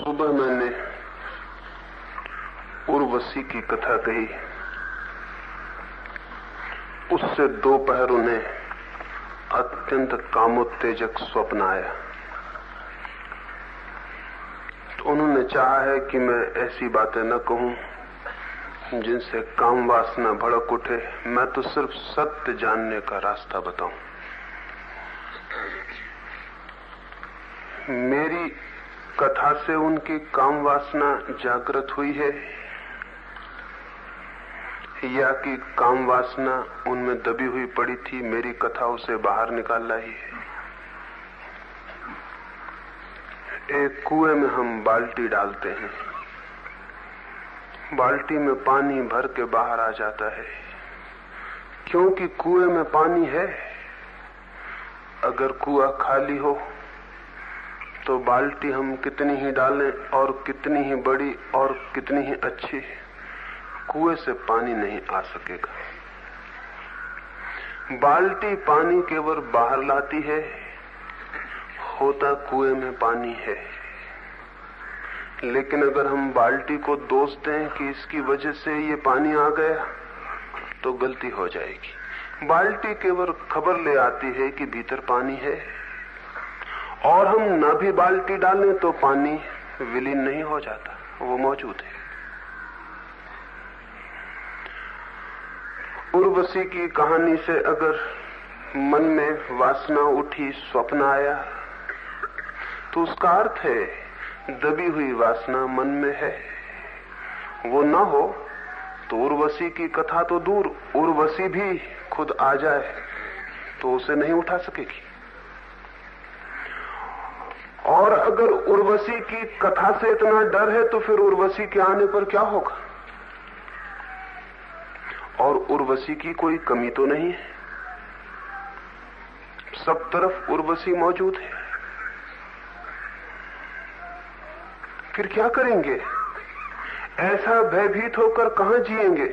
सुबह मैंने उर्वशी की कथा कही। उससे दोपहर उन्हें अत्यंत कामोत्तेजक स्वप्न आया। तो उन्होंने चाहा है कि मैं ऐसी बातें न कहूं जिनसे काम वासना भड़क उठे। मैं तो सिर्फ सत्य जानने का रास्ता बताऊं। मेरी कथा से उनकी काम वासना जागृत हुई है या कि काम वासना उनमें दबी हुई पड़ी थी, मेरी कथा उसे बाहर निकाल लाई है। एक कुएं में हम बाल्टी डालते हैं, बाल्टी में पानी भर के बाहर आ जाता है क्योंकि कुएं में पानी है। अगर कुआं खाली हो तो बाल्टी हम कितनी ही डालें और कितनी ही बड़ी और कितनी ही अच्छी, कुएं से पानी नहीं आ सकेगा। बाल्टी पानी केवल बाहर लाती है, होता कुएं में पानी है। लेकिन अगर हम बाल्टी को दोष दें कि इसकी वजह से ये पानी आ गया तो गलती हो जाएगी। बाल्टी केवल खबर ले आती है कि भीतर पानी है, और हम न भी बाल्टी डालें तो पानी विलीन नहीं हो जाता, वो मौजूद है। उर्वशी की कहानी से अगर मन में वासना उठी, स्वप्न आया, तो उसका अर्थ है दबी हुई वासना मन में है। वो ना हो तो उर्वशी की कथा तो दूर, उर्वशी भी खुद आ जाए तो उसे नहीं उठा सकेगी। और अगर उर्वशी की कथा से इतना डर है तो फिर उर्वशी के आने पर क्या होगा? और उर्वशी की कोई कमी तो नहीं है, सब तरफ उर्वशी मौजूद है। फिर क्या करेंगे? ऐसा भयभीत होकर कहां जिएंगे,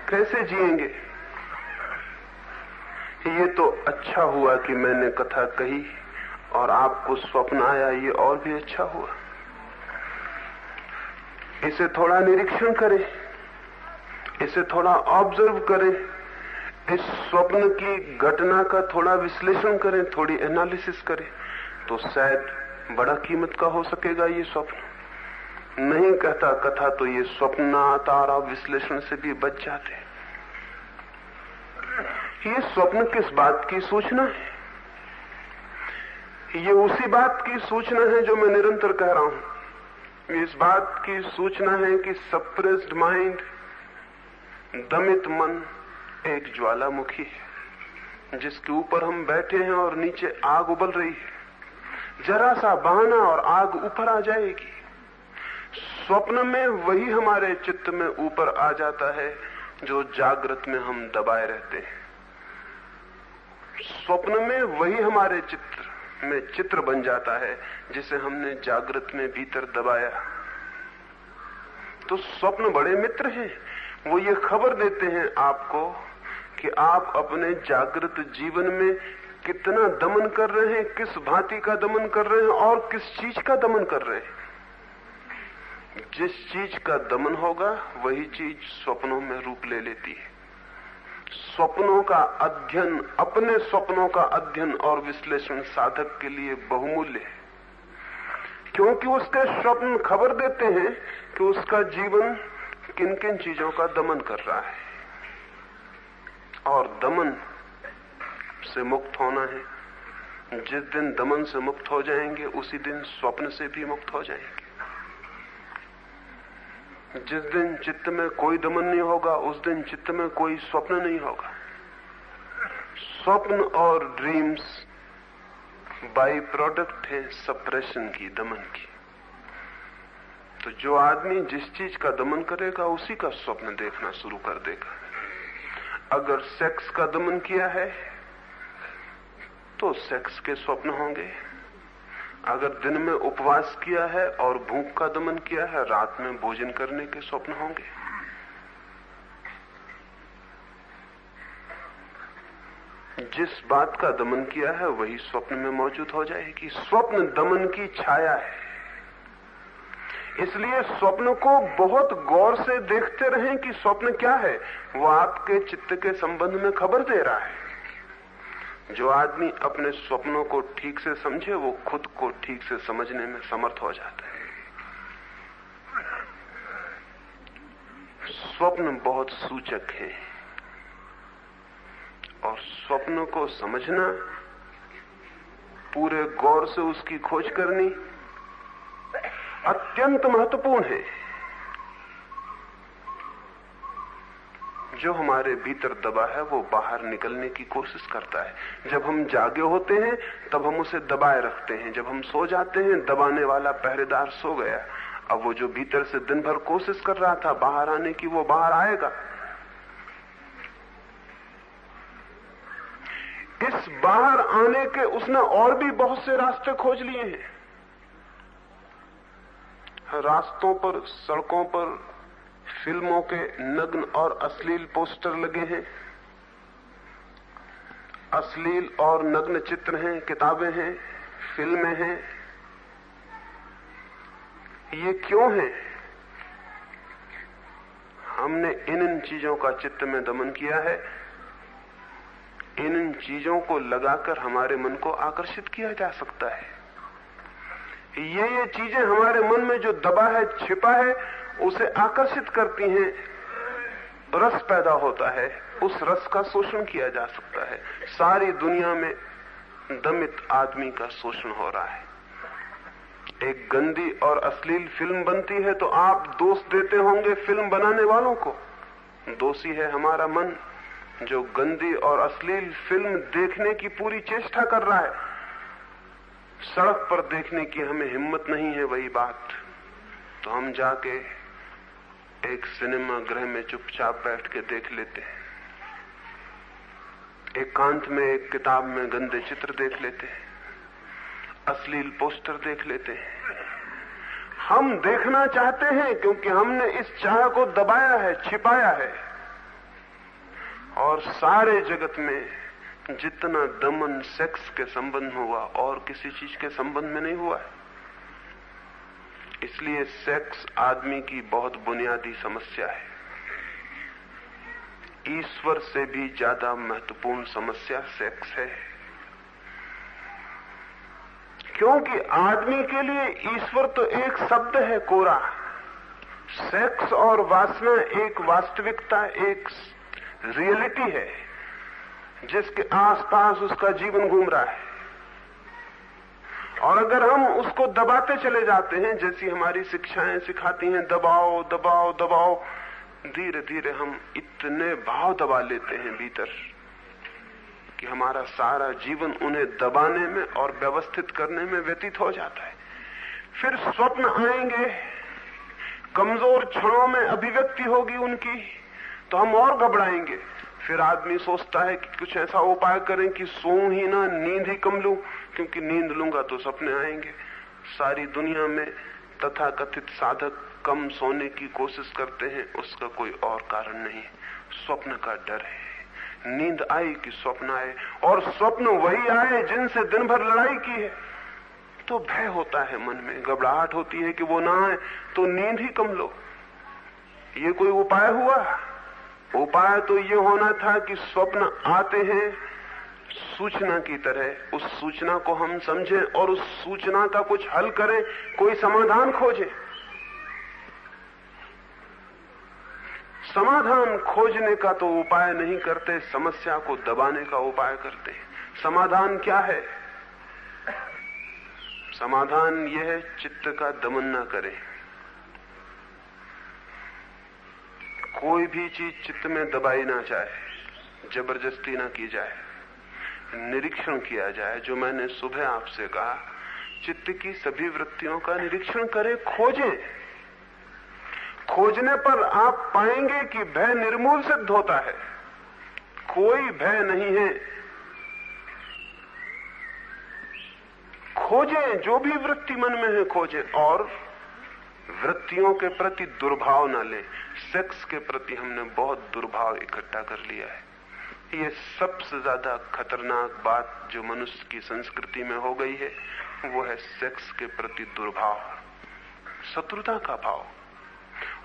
कैसे जिएंगे? ये तो अच्छा हुआ कि मैंने कथा कही और आपको स्वप्न आया, ये और भी अच्छा हुआ। इसे थोड़ा निरीक्षण करें, इसे थोड़ा ऑब्जर्व करें, इस स्वप्न की घटना का थोड़ा विश्लेषण करें, थोड़ी एनालिसिस करें, तो शायद बड़ा कीमत का हो सकेगा ये स्वप्न। नहीं कहता कथा तो ये स्वप्न ना आता और आप विश्लेषण से भी बच जाते। ये स्वप्न किस बात की सूचना है? ये उसी बात की सूचना है जो मैं निरंतर कह रहा हूं। इस बात की सूचना है कि सप्रेस्ड माइंड, दमित मन एक ज्वालामुखी है जिसके ऊपर हम बैठे हैं और नीचे आग उबल रही है। जरा सा बहाना और आग ऊपर आ जाएगी। स्वप्न में वही हमारे चित्त में ऊपर आ जाता है जो जागृत में हम दबाए रहते हैं। स्वप्न में वही हमारे चित्र में चित्र बन जाता है जिसे हमने जागृत में भीतर दबाया। तो स्वप्न बड़े मित्र हैं, वो ये खबर देते हैं आपको कि आप अपने जागृत जीवन में कितना दमन कर रहे हैं, किस भांति का दमन कर रहे हैं और किस चीज का दमन कर रहे हैं। जिस चीज का दमन होगा वही चीज स्वप्नों में रूप ले लेती है। स्वप्नों का अध्ययन, अपने स्वप्नों का अध्ययन और विश्लेषण साधक के लिए बहुमूल्य है, क्योंकि उसके स्वप्न खबर देते हैं कि उसका जीवन किन किन चीजों का दमन कर रहा है। और दमन से मुक्त होना है। जिस दिन दमन से मुक्त हो जाएंगे उसी दिन स्वप्न से भी मुक्त हो जाएंगे। जिस दिन चित्त में कोई दमन नहीं होगा उस दिन चित्त में कोई स्वप्न नहीं होगा। स्वप्न और ड्रीम्स बाई प्रोडक्ट है सप्रेशन की, दमन की। तो जो आदमी जिस चीज का दमन करेगा उसी का स्वप्न देखना शुरू कर देगा। अगर सेक्स का दमन किया है तो सेक्स के स्वप्न होंगे। अगर दिन में उपवास किया है और भूख का दमन किया है, रात में भोजन करने के स्वप्न होंगे। जिस बात का दमन किया है वही स्वप्न में मौजूद हो जाएगी। स्वप्न दमन की छाया है। इसलिए स्वप्न को बहुत गौर से देखते रहें कि स्वप्न क्या है। वो आपके चित्त के संबंध में खबर दे रहा है। जो आदमी अपने स्वप्नों को ठीक से समझे वो खुद को ठीक से समझने में समर्थ हो जाता है। स्वप्न बहुत सूचक है और स्वप्न को समझना, पूरे गौर से उसकी खोज करनी अत्यंत महत्वपूर्ण है। जो हमारे भीतर दबा है वो बाहर निकलने की कोशिश करता है। जब हम जागे होते हैं तब हम उसे दबाए रखते हैं, जब हम सो जाते हैं दबाने वाला पहरेदार सो गया। अब वो जो भीतर से दिन भर कोशिश कर रहा था बाहर आने की, वो बाहर आएगा। इस बाहर आने के उसने और भी बहुत से रास्ते खोज लिए हैं। रास्तों पर, सड़कों पर फिल्मों के नग्न और अश्लील पोस्टर लगे हैं, अश्लील और नग्न चित्र हैं, किताबें हैं, फिल्में हैं। ये क्यों है? हमने इन चीजों का चित्त में दमन किया है। इन चीजों को लगाकर हमारे मन को आकर्षित किया जा सकता है। ये चीजें हमारे मन में जो दबा है, छिपा है, उसे आकर्षित करती हैं। रस पैदा होता है, उस रस का शोषण किया जा सकता है। सारी दुनिया में दमित आदमी का शोषण हो रहा है। एक गंदी और अश्लील फिल्म बनती है तो आप दोष देते होंगे फिल्म बनाने वालों को। दोषी है हमारा मन, जो गंदी और अश्लील फिल्म देखने की पूरी चेष्टा कर रहा है। सड़क पर देखने की हमें हिम्मत नहीं है वही बात, तो हम जाके एक सिनेमा गृह में चुपचाप बैठ के देख लेते हैं। एकांत में एक किताब में गंदे चित्र देख लेते हैं, अश्लील पोस्टर देख लेते हैं। हम देखना चाहते हैं क्योंकि हमने इस चाह को दबाया है, छिपाया है। और सारे जगत में जितना दमन सेक्स के संबंध में हुआ और किसी चीज के संबंध में नहीं हुआ है। इसलिए सेक्स आदमी की बहुत बुनियादी समस्या है। ईश्वर से भी ज्यादा महत्वपूर्ण समस्या सेक्स है, क्योंकि आदमी के लिए ईश्वर तो एक शब्द है कोरा। सेक्स और वासना एक वास्तविकता, एक रियलिटी है जिसके आसपास उसका जीवन घूम रहा है। और अगर हम उसको दबाते चले जाते हैं, जैसी हमारी शिक्षाएं सिखाती हैं, दबाओ दबाओ दबाओ, धीरे धीरे हम इतने भाव दबा लेते हैं भीतर कि हमारा सारा जीवन उन्हें दबाने में और व्यवस्थित करने में व्यतीत हो जाता है। फिर स्वप्न आएंगे, कमजोर क्षणों में अभिव्यक्ति होगी उनकी, तो हम और घबराएंगे। फिर आदमी सोचता है कि कुछ ऐसा उपाय करें कि सोऊं ही ना, नींद ही कम लूं, क्योंकि नींद लूंगा तो सपने आएंगे। सारी दुनिया में तथाकथित साधक कम सोने की कोशिश करते हैं, उसका कोई और कारण नहीं, स्वप्न का डर है। नींद आई कि स्वप्न आए, और स्वप्न वही आए जिनसे दिन भर लड़ाई की है, तो भय होता है मन में, घबराहट होती है कि वो ना आए, तो नींद ही कम लो। ये कोई उपाय हुआ? उपाय तो ये होना था कि स्वप्न आते हैं सूचना की तरह, उस सूचना को हम समझें और उस सूचना का कुछ हल करें, कोई समाधान खोजें। समाधान खोजने का तो उपाय नहीं करते, समस्या को दबाने का उपाय करते हैं। समाधान क्या है? समाधान यह है चित्त का दमन ना करें। कोई भी चीज चित्त में दबाई ना जाए, जबरदस्ती ना की जाए, निरीक्षण किया जाए। जो मैंने सुबह आपसे कहा, चित्त की सभी वृत्तियों का निरीक्षण करें, खोजें। खोजने पर आप पाएंगे कि भय निर्मूल सिद्ध होता है, कोई भय नहीं है। खोजें, जो भी वृत्ति मन में है खोजें, और वृत्तियों के प्रति दुर्भाव ना लें। सेक्स के प्रति हमने बहुत दुर्भाव इकट्ठा कर लिया है। ये सबसे ज्यादा खतरनाक बात जो मनुष्य की संस्कृति में हो गई है, वो है सेक्स के प्रति दुर्भाव। शत्रुता का भाव।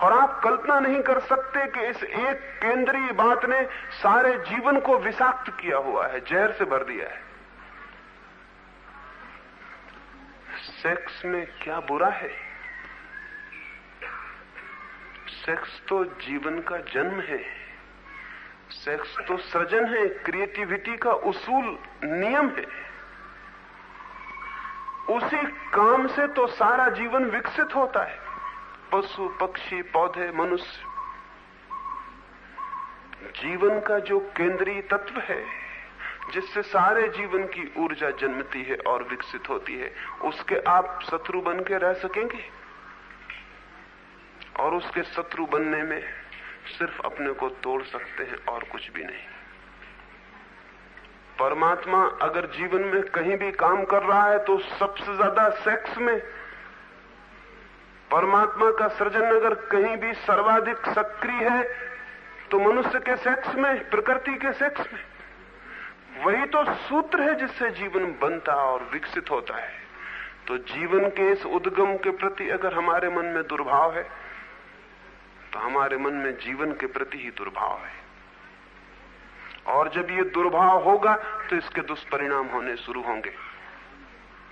और आप कल्पना नहीं कर सकते कि इस एक केंद्रीय बात ने सारे जीवन को विषाक्त किया हुआ है, जहर से भर दिया है। सेक्स में क्या बुरा है? सेक्स तो जीवन का जन्म है, सेक्स तो सृजन है, क्रिएटिविटी का उसूल नियम है। उसी काम से तो सारा जीवन विकसित होता है, पशु पक्षी पौधे मनुष्य। जीवन का जो केंद्रीय तत्व है जिससे सारे जीवन की ऊर्जा जन्मती है और विकसित होती है, उसके आप शत्रु बन के रह सकेंगे? और उसके शत्रु बनने में सिर्फ अपने को तोड़ सकते हैं और कुछ भी नहीं। परमात्मा अगर जीवन में कहीं भी काम कर रहा है तो सबसे ज्यादा सेक्स में। परमात्मा का सृजन अगर कहीं भी सर्वाधिक सक्रिय है तो मनुष्य के सेक्स में, प्रकृति के सेक्स में। वही तो सूत्र है जिससे जीवन बनता और विकसित होता है। तो जीवन के इस उद्गम के प्रति अगर हमारे मन में दुर्भाव है तो हमारे मन में जीवन के प्रति ही दुर्भाव है। और जब ये दुर्भाव होगा तो इसके दुष्परिणाम होने शुरू होंगे।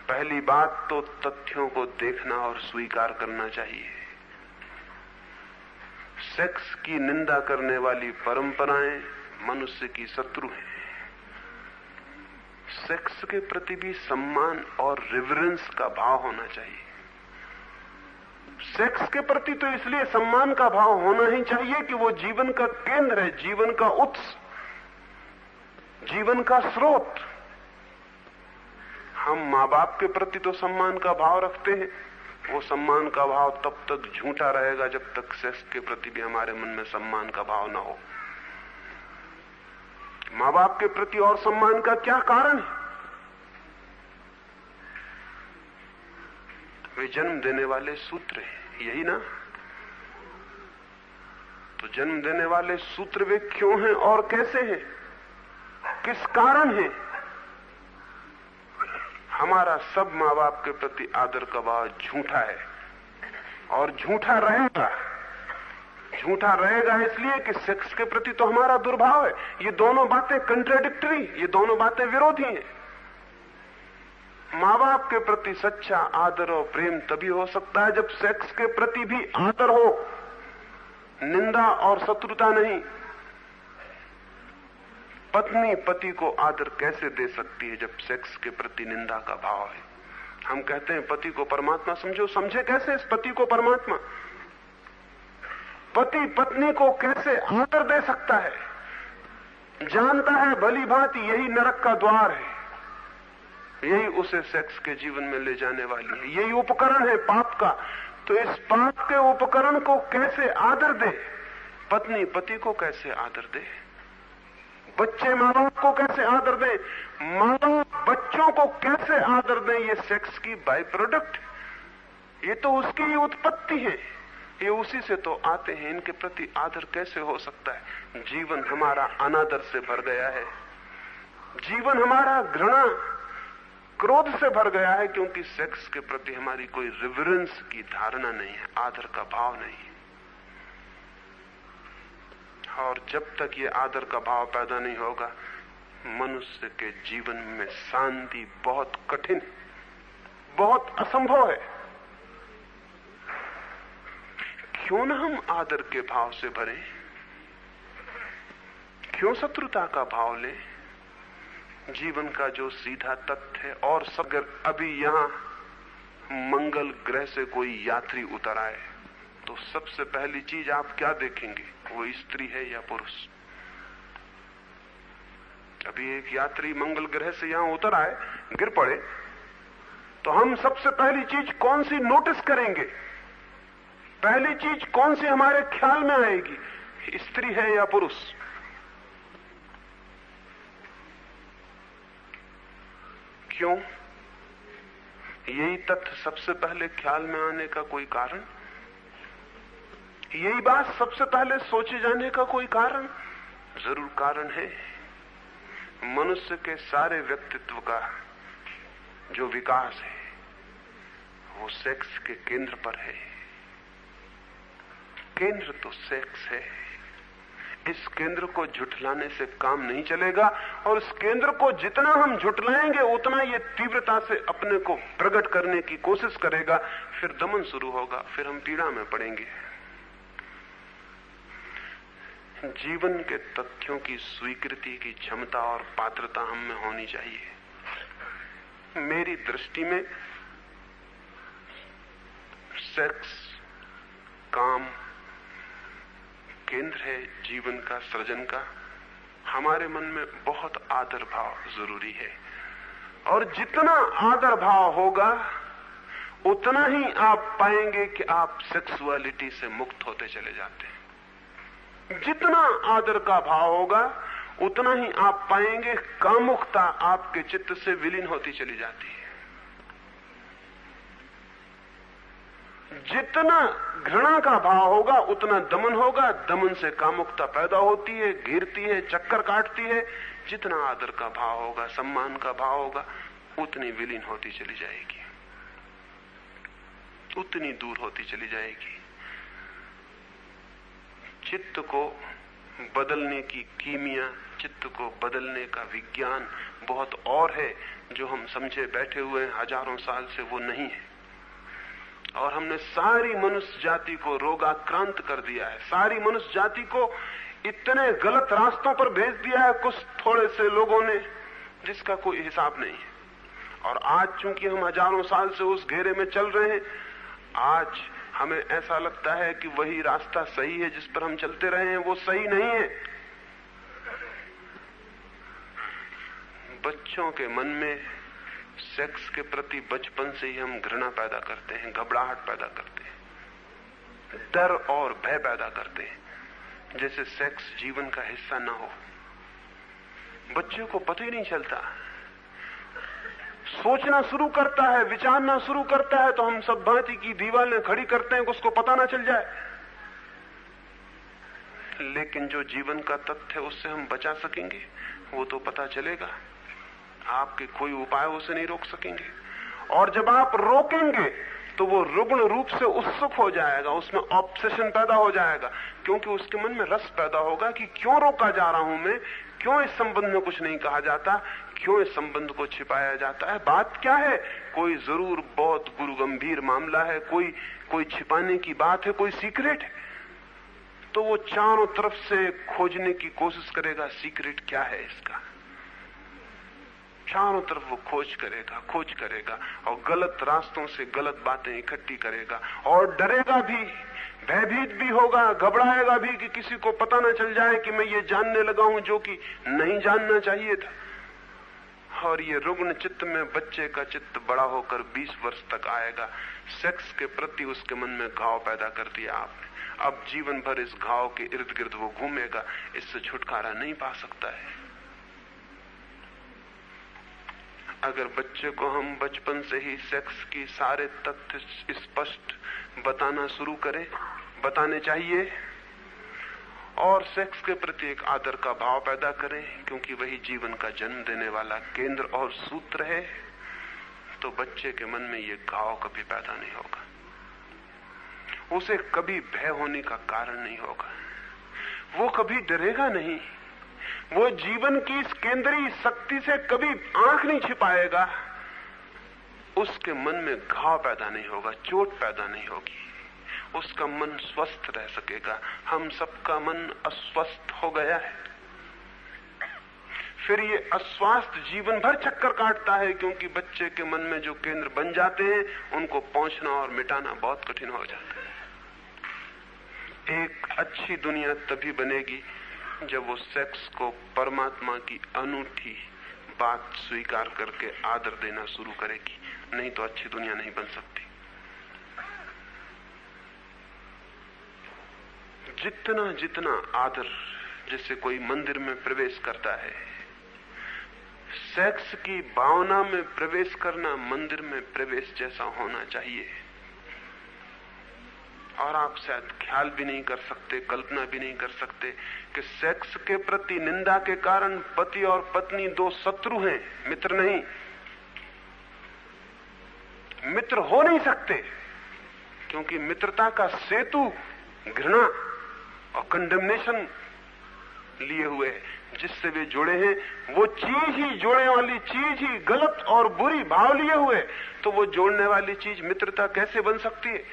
पहली बात तो तथ्यों को देखना और स्वीकार करना चाहिए। सेक्स की निंदा करने वाली परंपराएं मनुष्य की शत्रु हैं। सेक्स के प्रति भी सम्मान और रिवरेंस का भाव होना चाहिए। सेक्स के प्रति तो इसलिए सम्मान का भाव होना ही चाहिए कि वो जीवन का केंद्र है, जीवन का उत्स, जीवन का स्रोत। हम माँ बाप के प्रति तो सम्मान का भाव रखते हैं। वो सम्मान का भाव तब तक झूठा रहेगा जब तक सेक्स के प्रति भी हमारे मन में सम्मान का भाव ना हो। माँ बाप के प्रति और सम्मान का क्या कारण है? वे जन्म देने वाले सूत्र हैं, यही ना? तो जन्म देने वाले सूत्र वे क्यों हैं और कैसे हैं, किस कारण है? हमारा सब माँ बाप के प्रति आदर का भाव झूठा है और झूठा रहेगा। झूठा रहेगा इसलिए कि सेक्स के प्रति तो हमारा दुर्भाव है। ये दोनों बातें कंट्राडिक्टरी, ये दोनों बातें विरोधी हैं। माँ बाप के प्रति सच्चा आदर और प्रेम तभी हो सकता है जब सेक्स के प्रति भी आदर हो, निंदा और शत्रुता नहीं। पत्नी पति को आदर कैसे दे सकती है जब सेक्स के प्रति निंदा का भाव है? हम कहते हैं पति को परमात्मा समझो, समझे कैसे इस पति को परमात्मा? पति पत्नी को कैसे आदर दे सकता है? जानता है भली भांति यही नरक का द्वार है, यही उसे सेक्स के जीवन में ले जाने वाली है, यही उपकरण है पाप का। तो इस पाप के उपकरण को कैसे आदर दे? पत्नी पति को कैसे आदर दे? बच्चे माँ बाप को कैसे आदर दें? माँ बाप बच्चों को कैसे आदर दें? ये सेक्स की बाय प्रोडक्ट, ये तो उसकी ही उत्पत्ति है, ये उसी से तो आते हैं। इनके प्रति आदर कैसे हो सकता है? जीवन हमारा अनादर से भर गया है, जीवन हमारा घृणा क्रोध से भर गया है, क्योंकि सेक्स के प्रति हमारी कोई रिवरेंस की धारणा नहीं है, आदर का भाव नहीं है। और जब तक ये आदर का भाव पैदा नहीं होगा, मनुष्य के जीवन में शांति बहुत कठिन, बहुत असंभव है। क्यों ना हम आदर के भाव से भरें? क्यों शत्रुता का भाव लें? जीवन का जो सीधा तथ्य है। और अगर अभी यहां मंगल ग्रह से कोई यात्री उतर आए तो सबसे पहली चीज आप क्या देखेंगे? वो स्त्री है या पुरुष? अभी एक यात्री मंगल ग्रह से यहां उतर आए, गिर पड़े, तो हम सबसे पहली चीज कौन सी नोटिस करेंगे? पहली चीज कौन सी हमारे ख्याल में आएगी? स्त्री है या पुरुष? क्यों? यही तथ्य सबसे पहले ख्याल में आने का कोई कारण? यही बात सबसे पहले सोचे जाने का कोई कारण? जरूर कारण है। मनुष्य के सारे व्यक्तित्व का जो विकास है वो सेक्स के केंद्र पर है। केंद्र तो सेक्स है। इस केंद्र को झुठलाने से काम नहीं चलेगा, और इस केंद्र को जितना हम झुठलाएंगे उतना ये तीव्रता से अपने को प्रकट करने की कोशिश करेगा। फिर दमन शुरू होगा, फिर हम पीड़ा में पड़ेंगे। जीवन के तथ्यों की स्वीकृति की क्षमता और पात्रता हम में होनी चाहिए। मेरी दृष्टि में सेक्स, काम केंद्र है जीवन का, सृजन का। हमारे मन में बहुत आदर भाव जरूरी है, और जितना आदर भाव होगा उतना ही आप पाएंगे कि आप सेक्सुअलिटी से मुक्त होते चले जाते हैं। जितना आदर का भाव होगा उतना ही आप पाएंगे कामुकता आपके चित्त से विलीन होती चली जाती है। जितना घृणा का भाव होगा उतना दमन होगा, दमन से कामुकता पैदा होती है, घिरती है, चक्कर काटती है। जितना आदर का भाव होगा, सम्मान का भाव होगा, उतनी विलीन होती चली जाएगी, उतनी दूर होती चली जाएगी। चित्त को बदलने की कीमिया, चित्त को बदलने का विज्ञान बहुत और है, जो हम समझे बैठे हुए हजारों साल से वो नहीं है। और हमने सारी मनुष्य जाति को रोगाक्रांत कर दिया है, सारी मनुष्य जाति को इतने गलत रास्तों पर भेज दिया है कुछ थोड़े से लोगों ने, जिसका कोई हिसाब नहीं है। और आज चूंकि हम हजारों साल से उस घेरे में चल रहे हैं, आज हमें ऐसा लगता है कि वही रास्ता सही है जिस पर हम चलते रहे हैं, वो सही नहीं है। बच्चों के मन में सेक्स के प्रति बचपन से ही हम घृणा पैदा करते हैं, घबराहट पैदा करते हैं, डर और भय पैदा करते हैं, जैसे सेक्स जीवन का हिस्सा ना हो। बच्चे को पता ही नहीं चलता, सोचना शुरू करता है, विचारना शुरू करता है तो हम सब भांति की दीवारें खड़ी करते हैं कि उसको पता ना चल जाए। लेकिन जो जीवन का तथ्य है उससे हम बचा सकेंगे, वो तो पता चलेगा। आपके कोई उपाय उसे नहीं रोक सकेंगे, और जब आप रोकेंगे तो वो रुग्ण रूप से उत्सुक हो जाएगा, उसमें ऑब्सेशन पैदा हो जाएगा, क्योंकि उसके मन में रस पैदा होगा कि क्यों रोका जा रहा हूं मैं, क्यों इस संबंध में कुछ नहीं कहा जाता, क्यों इस संबंध को छिपाया जाता है, बात क्या है। कोई जरूर बहुत गुरु गंभीर मामला है, कोई छिपाने की बात है, कोई सीक्रेट है। तो वो चारों तरफ से खोजने की कोशिश करेगा, सीक्रेट क्या है इसका। चारों तरफ वो खोज करेगा और गलत रास्तों से गलत बातें इकट्ठी करेगा, और डरेगा भी, भयभीत भी होगा, घबराएगा भी कि किसी को पता ना चल जाए कि मैं ये जानने लगा हूं जो कि नहीं जानना चाहिए था। और ये रुग्ण चित्त में बच्चे का चित्त बड़ा होकर 20 वर्ष तक आएगा। सेक्स के प्रति उसके मन में घाव पैदा कर दिया आपने, अब जीवन भर इस घाव के इर्द गिर्द वो घूमेगा, इससे छुटकारा नहीं पा सकता है। अगर बच्चे को हम बचपन से ही सेक्स की सारे तथ्य स्पष्ट बताना शुरू करें, बताने चाहिए, और सेक्स के प्रति एक आदर का भाव पैदा करें, क्योंकि वही जीवन का जन्म देने वाला केंद्र और सूत्र है, तो बच्चे के मन में ये घाव कभी पैदा नहीं होगा, उसे कभी भय होने का कारण नहीं होगा, वो कभी डरेगा नहीं, वो जीवन की इस केंद्रीय शक्ति से कभी आंख नहीं छिपाएगा, उसके मन में घाव पैदा नहीं होगा, चोट पैदा नहीं होगी, उसका मन स्वस्थ रह सकेगा। हम सबका मन अस्वस्थ हो गया है, फिर ये अस्वास्थ्य जीवन भर चक्कर काटता है, क्योंकि बच्चे के मन में जो केंद्र बन जाते हैं उनको पहुंचना और मिटाना बहुत कठिन हो जाता है। एक अच्छी दुनिया तभी बनेगी जब वो सेक्स को परमात्मा की अनूठी बात स्वीकार करके आदर देना शुरू करेगी, नहीं तो अच्छी दुनिया नहीं बन सकती। जितना जितना आदर, जैसे कोई मंदिर में प्रवेश करता है, सेक्स की भावना में प्रवेश करना मंदिर में प्रवेश जैसा होना चाहिए। और आप शायद ख्याल भी नहीं कर सकते, कल्पना भी नहीं कर सकते कि सेक्स के प्रति निंदा के कारण पति और पत्नी दो शत्रु हैं, मित्र नहीं। मित्र हो नहीं सकते, क्योंकि मित्रता का सेतु घृणा और कंडेमनेशन लिए हुए हैं, जिससे वे जुड़े हैं वो चीज ही, जोड़ने वाली चीज ही गलत और बुरी भाव लिए हुए, तो वो जोड़ने वाली चीज मित्रता कैसे बन सकती है?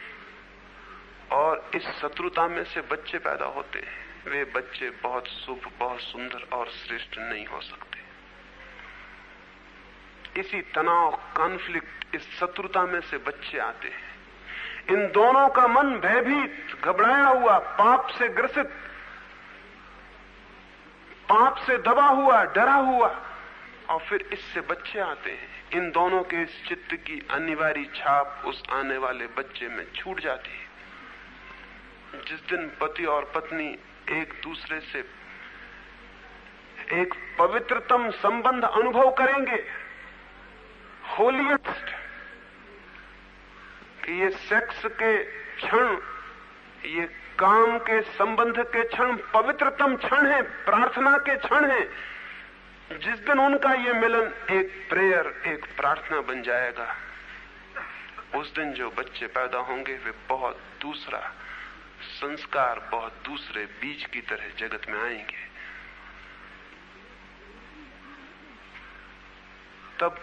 और इस शत्रुता में से बच्चे पैदा होते हैं। वे बच्चे बहुत शुभ, बहुत सुंदर और श्रेष्ठ नहीं हो सकते। इसी तनाव, कॉन्फ्लिक्ट, इस शत्रुता में से बच्चे आते हैं। इन दोनों का मन भयभीत, घबराया हुआ, पाप से ग्रसित, पाप से दबा हुआ, डरा हुआ, और फिर इससे बच्चे आते हैं। इन दोनों के इस चित्त की अनिवार्य छाप उस आने वाले बच्चे में छूट जाती है। जिस दिन पति और पत्नी एक दूसरे से एक पवित्रतम संबंध अनुभव करेंगे, होलिएस्ट, कि ये सेक्स के क्षण, ये काम के संबंध के क्षण पवित्रतम क्षण है, प्रार्थना के क्षण है, जिस दिन उनका ये मिलन एक प्रेयर, एक प्रार्थना बन जाएगा, उस दिन जो बच्चे पैदा होंगे वे बहुत दूसरा संस्कार, बहुत दूसरे बीज की तरह जगत में आएंगे। तब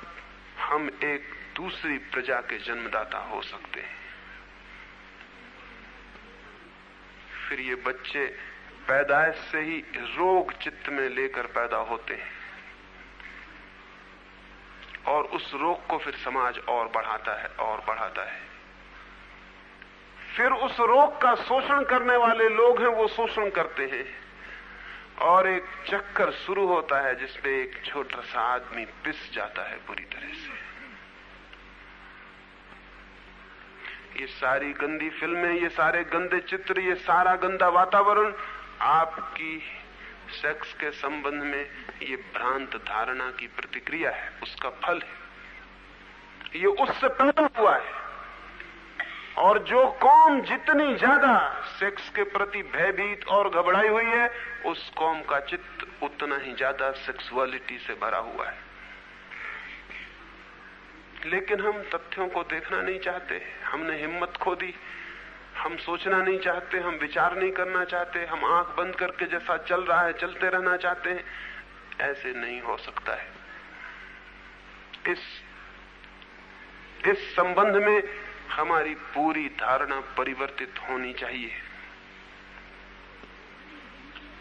हम एक दूसरी प्रजा के जन्मदाता हो सकते हैं। फिर ये बच्चे पैदाइश से ही रोग चित्त में लेकर पैदा होते हैं, और उस रोग को फिर समाज और बढ़ाता है और बढ़ाता है। फिर उस रोग का शोषण करने वाले लोग हैं, वो शोषण करते हैं, और एक चक्कर शुरू होता है जिसमें एक छोटा सा आदमी पिस जाता है बुरी तरह से। ये सारी गंदी फिल्में, ये सारे गंदे चित्र, ये सारा गंदा वातावरण आपकी सेक्स के संबंध में ये भ्रांत धारणा की प्रतिक्रिया है, उसका फल है। ये उससे पैदा हुआ है। और जो कौम जितनी ज्यादा सेक्स के प्रति भयभीत और घबराई हुई है, उस कौम का चित्त उतना ही ज्यादा सेक्सुअलिटी से भरा हुआ है। लेकिन हम तथ्यों को देखना नहीं चाहते, हमने हिम्मत खो दी, हम सोचना नहीं चाहते, हम विचार नहीं करना चाहते, हम आंख बंद करके जैसा चल रहा है चलते रहना चाहते हैं। ऐसे नहीं हो सकता है। इस संबंध में हमारी पूरी धारणा परिवर्तित होनी चाहिए।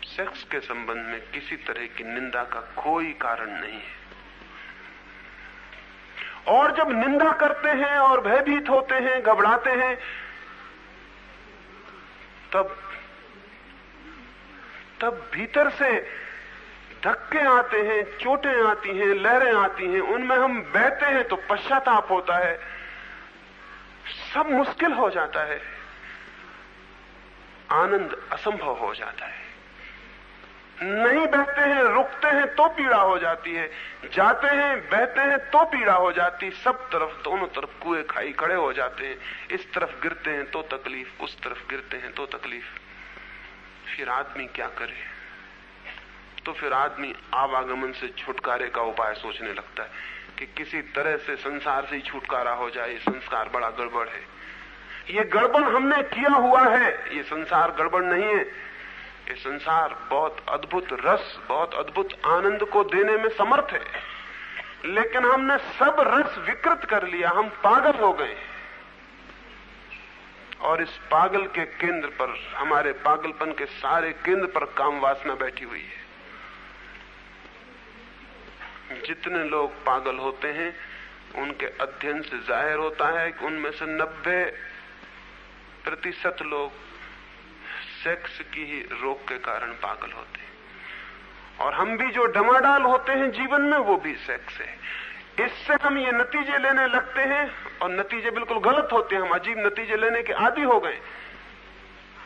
सेक्स के संबंध में किसी तरह की निंदा का कोई कारण नहीं है। और जब निंदा करते हैं और भयभीत होते हैं, घबराते हैं, तब भीतर से धक्के आते हैं, चोटें आती हैं, लहरें आती हैं, उनमें हम बहते हैं तो पश्चाताप होता है, सब मुश्किल हो जाता है, आनंद असंभव हो जाता है। नहीं बहते हैं, रुकते हैं तो पीड़ा हो जाती है, जाते हैं, बहते हैं तो पीड़ा हो जाती, सब तरफ, दोनों तरफ कुएं खाई खड़े हो जाते हैं। इस तरफ गिरते हैं तो तकलीफ, उस तरफ गिरते हैं तो तकलीफ। फिर आदमी क्या करे? तो फिर आदमी आवागमन से छुटकारे का उपाय सोचने लगता है कि किसी तरह से संसार से ही छुटकारा हो जाए। संसार बड़ा गड़बड़ है, ये गड़बड़ हमने किया हुआ है, ये संसार गड़बड़ नहीं है। ये संसार बहुत अद्भुत रस, बहुत अद्भुत आनंद को देने में समर्थ है, लेकिन हमने सब रस विकृत कर लिया, हम पागल हो गए। और इस पागल के केंद्र पर, हमारे पागलपन के सारे केंद्र पर काम वासना बैठी हुई है। जितने लोग पागल होते हैं, उनके अध्ययन से जाहिर होता है कि उनमें से 90% लोग सेक्स की ही रोग के कारण पागल होते हैं। और हम भी जो डमाडाल होते हैं जीवन में, वो भी सेक्स है। इससे हम ये नतीजे लेने लगते हैं, और नतीजे बिल्कुल गलत होते हैं। हम अजीब नतीजे लेने के आदी हो गए।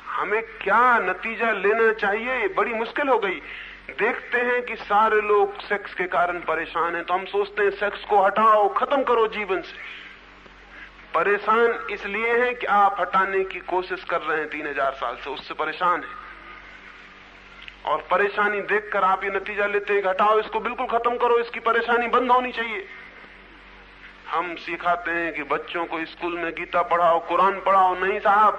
हमें क्या नतीजा लेना चाहिए, ये बड़ी मुश्किल हो गई। देखते हैं कि सारे लोग सेक्स के कारण परेशान हैं, तो हम सोचते हैं सेक्स को हटाओ, खत्म करो जीवन से। परेशान इसलिए है कि आप हटाने की कोशिश कर रहे हैं 3000 साल से, उससे परेशान है। और परेशानी देखकर आप ये नतीजा लेते हैं कि हटाओ इसको, बिल्कुल खत्म करो, इसकी परेशानी बंद होनी चाहिए। हम सिखाते हैं कि बच्चों को स्कूल में गीता पढ़ाओ, कुरान पढ़ाओ। नहीं साहब,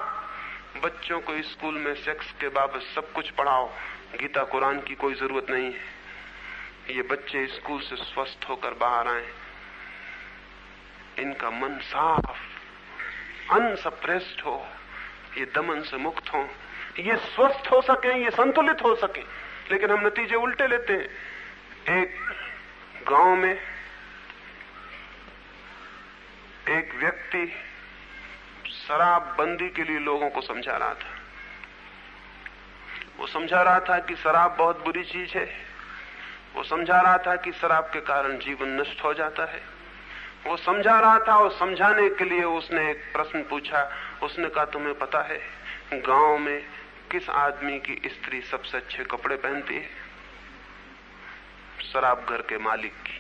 बच्चों को स्कूल में सेक्स के बाबत सब कुछ पढ़ाओ, गीता कुरान की कोई जरूरत नहीं है। ये बच्चे स्कूल से स्वस्थ होकर बाहर आए, इनका मन साफ, अनसप्रेस्ड हो, ये दमन से मुक्त हो, ये स्वस्थ हो सके, ये संतुलित हो सके। लेकिन हम नतीजे उल्टे लेते हैं। एक गांव में एक व्यक्ति शराबबंदी के लिए लोगों को समझा रहा था। वो समझा रहा था कि शराब बहुत बुरी चीज है। वो समझा रहा था कि शराब के कारण जीवन नष्ट हो जाता है। वो समझा रहा था, और समझाने के लिए उसने एक प्रश्न पूछा। उसने कहा, तुम्हें पता है गांव में किस आदमी की स्त्री सबसे अच्छे कपड़े पहनती है? शराब घर के मालिक की।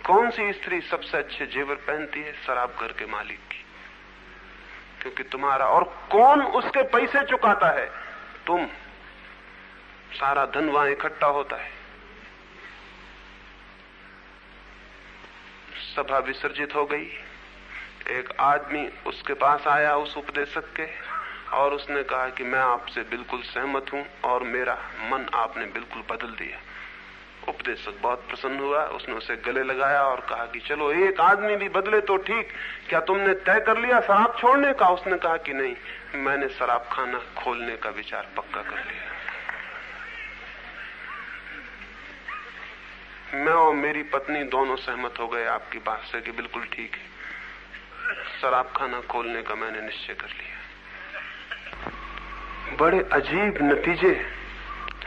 कौन सी स्त्री सबसे अच्छे जेवर पहनती है? शराब घर के मालिक की। क्योंकि तुम्हारा, और कौन उसके पैसे चुकाता है? तुम। सारा धन वहां इकट्ठा होता है। सभा विसर्जित हो गई। एक आदमी उसके पास आया, उस उपदेशक के, और उसने कहा कि मैं आपसे बिल्कुल सहमत हूं और मेरा मन आपने बिल्कुल बदल दिया। उपदेशक बहुत प्रसन्न हुआ। उसने उसे गले लगाया और कहा कि चलो एक आदमी भी बदले तो ठीक, क्या तुमने तय कर लिया शराब छोड़ने का? उसने कहा कि नहीं, मैंने शराब खाना खोलने का विचार पक्का कर लिया। मैं और मेरी पत्नी दोनों सहमत हो गए आपकी बात से कि बिल्कुल ठीक है, शराब खाना खोलने का मैंने निश्चय कर लिया। बड़े अजीब नतीजे,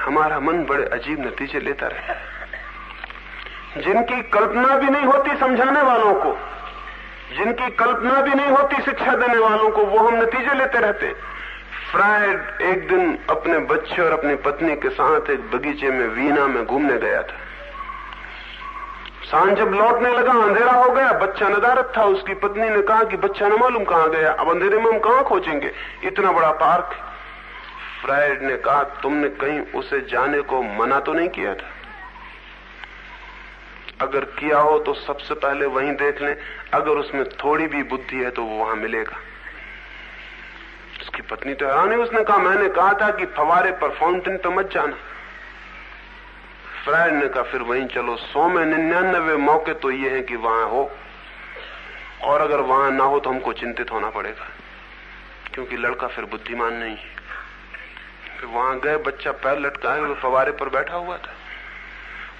हमारा मन बड़े अजीब नतीजे लेता रहता है, जिनकी कल्पना भी नहीं होती समझाने वालों को, जिनकी कल्पना भी नहीं होती शिक्षा देने वालों को, वो हम नतीजे लेते रहते। फ्रायड एक दिन अपने बच्चे और अपनी पत्नी के साथ एक बगीचे में वीना में घूमने गया था। सांझ जब लौटने लगा, अंधेरा हो गया। बच्चा नदारत था। उसकी पत्नी ने कहा कि बच्चा न मालूम कहां गया, अब अंधेरे में हम कहां खोजेंगे, इतना बड़ा पार्क। फ्रायड ने कहा, तुमने कहीं उसे जाने को मना तो नहीं किया था? अगर किया हो तो सबसे पहले वहीं देख लें, अगर उसमें थोड़ी भी बुद्धि है तो वो वहां मिलेगा। उसकी पत्नी तो हैरान है। उसने कहा, मैंने कहा था कि फवारे पर फाउंटेन पे मत जाना। फ्रायड ने कहा, फिर वहीं चलो। 100 में 99 मौके तो ये हैं कि वहां हो, और अगर वहां ना हो तो हमको चिंतित होना पड़ेगा, क्योंकि लड़का फिर बुद्धिमान नहीं है। फिर वहां गए, बच्चा पैर लटकाए हुए फवारे पर बैठा हुआ था।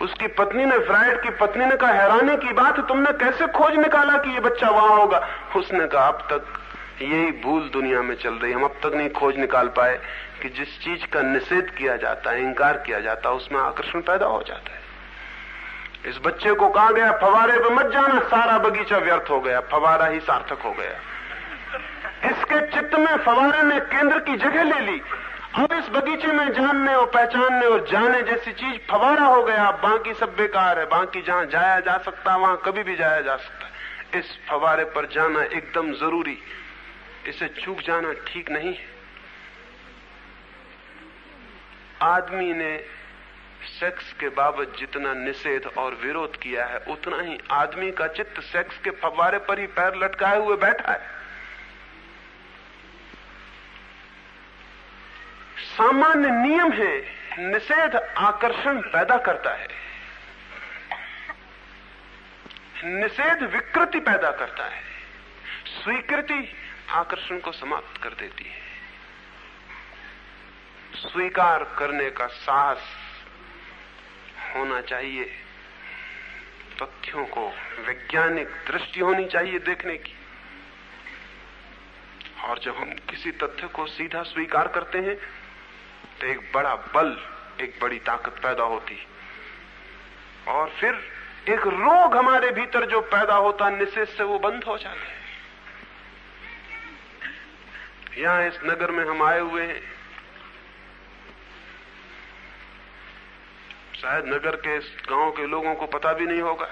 उसकी पत्नी ने, फ्रायड की पत्नी ने कहा, हैरानी की बात है, तुमने कैसे खोज निकाला कि ये बच्चा वहां होगा? उसने कहा, अब तक यही भूल दुनिया में चल रही, हम अब तक नहीं खोज निकाल पाए कि जिस चीज का निषेध किया जाता है, इंकार किया जाता है, उसमें आकर्षण पैदा हो जाता है। इस बच्चे को कहा गया फवारे पे मत जाना, सारा बगीचा व्यर्थ हो गया, फवारा ही सार्थक हो गया। इसके चित्त में फवारे ने केंद्र की जगह ले ली। अब इस बगीचे में जानने और पहचानने और जाने जैसी चीज फवारा हो गया, बाकी सब बेकार है। बाकी जहां जाया जा सकता है वहां कभी भी जाया जा सकता है। इस फवारे पर जाना एकदम जरूरी, इसे चूक जाना ठीक नहीं है। आदमी ने सेक्स के बाबत जितना निषेध और विरोध किया है, उतना ही आदमी का चित्त सेक्स के फव्वारे पर ही पैर लटकाए हुए बैठा है। सामान्य नियम है, निषेध आकर्षण पैदा करता है, निषेध विकृति पैदा करता है, स्वीकृति आकर्षण को समाप्त कर देती है। स्वीकार करने का साहस होना चाहिए, तथ्यों को वैज्ञानिक दृष्टि होनी चाहिए देखने की। और जब हम किसी तथ्य को सीधा स्वीकार करते हैं तो एक बड़ा बल, एक बड़ी ताकत पैदा होती, और फिर एक रोग हमारे भीतर जो पैदा होता निषेध से, वो बंद हो जाता है। यहां इस नगर में हम आए हुए हैं, शायद नगर के गांव के लोगों को पता भी नहीं होगा।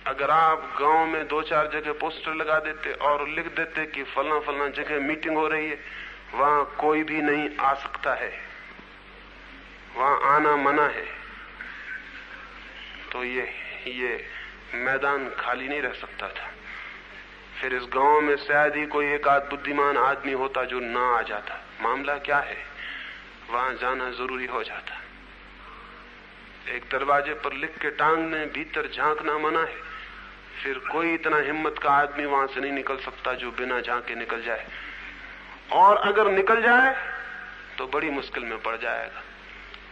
अगर आप गांव में 2-4 जगह पोस्टर लगा देते और लिख देते कि फलां फलां जगह मीटिंग हो रही है, वहां कोई भी नहीं आ सकता है, वहां आना मना है, तो ये मैदान खाली नहीं रह सकता था। फिर इस गांव में शायद ही कोई एक आध बुद्धिमान आदमी होता जो ना आ जाता। मामला क्या है, वहां जाना जरूरी हो जाता। एक दरवाजे पर लिख के टांगने, भीतर झांकना मना है। फिर कोई इतना हिम्मत का आदमी वहां से नहीं निकल सकता जो बिना झांके निकल जाए, और अगर निकल जाए तो बड़ी मुश्किल में पड़ जाएगा।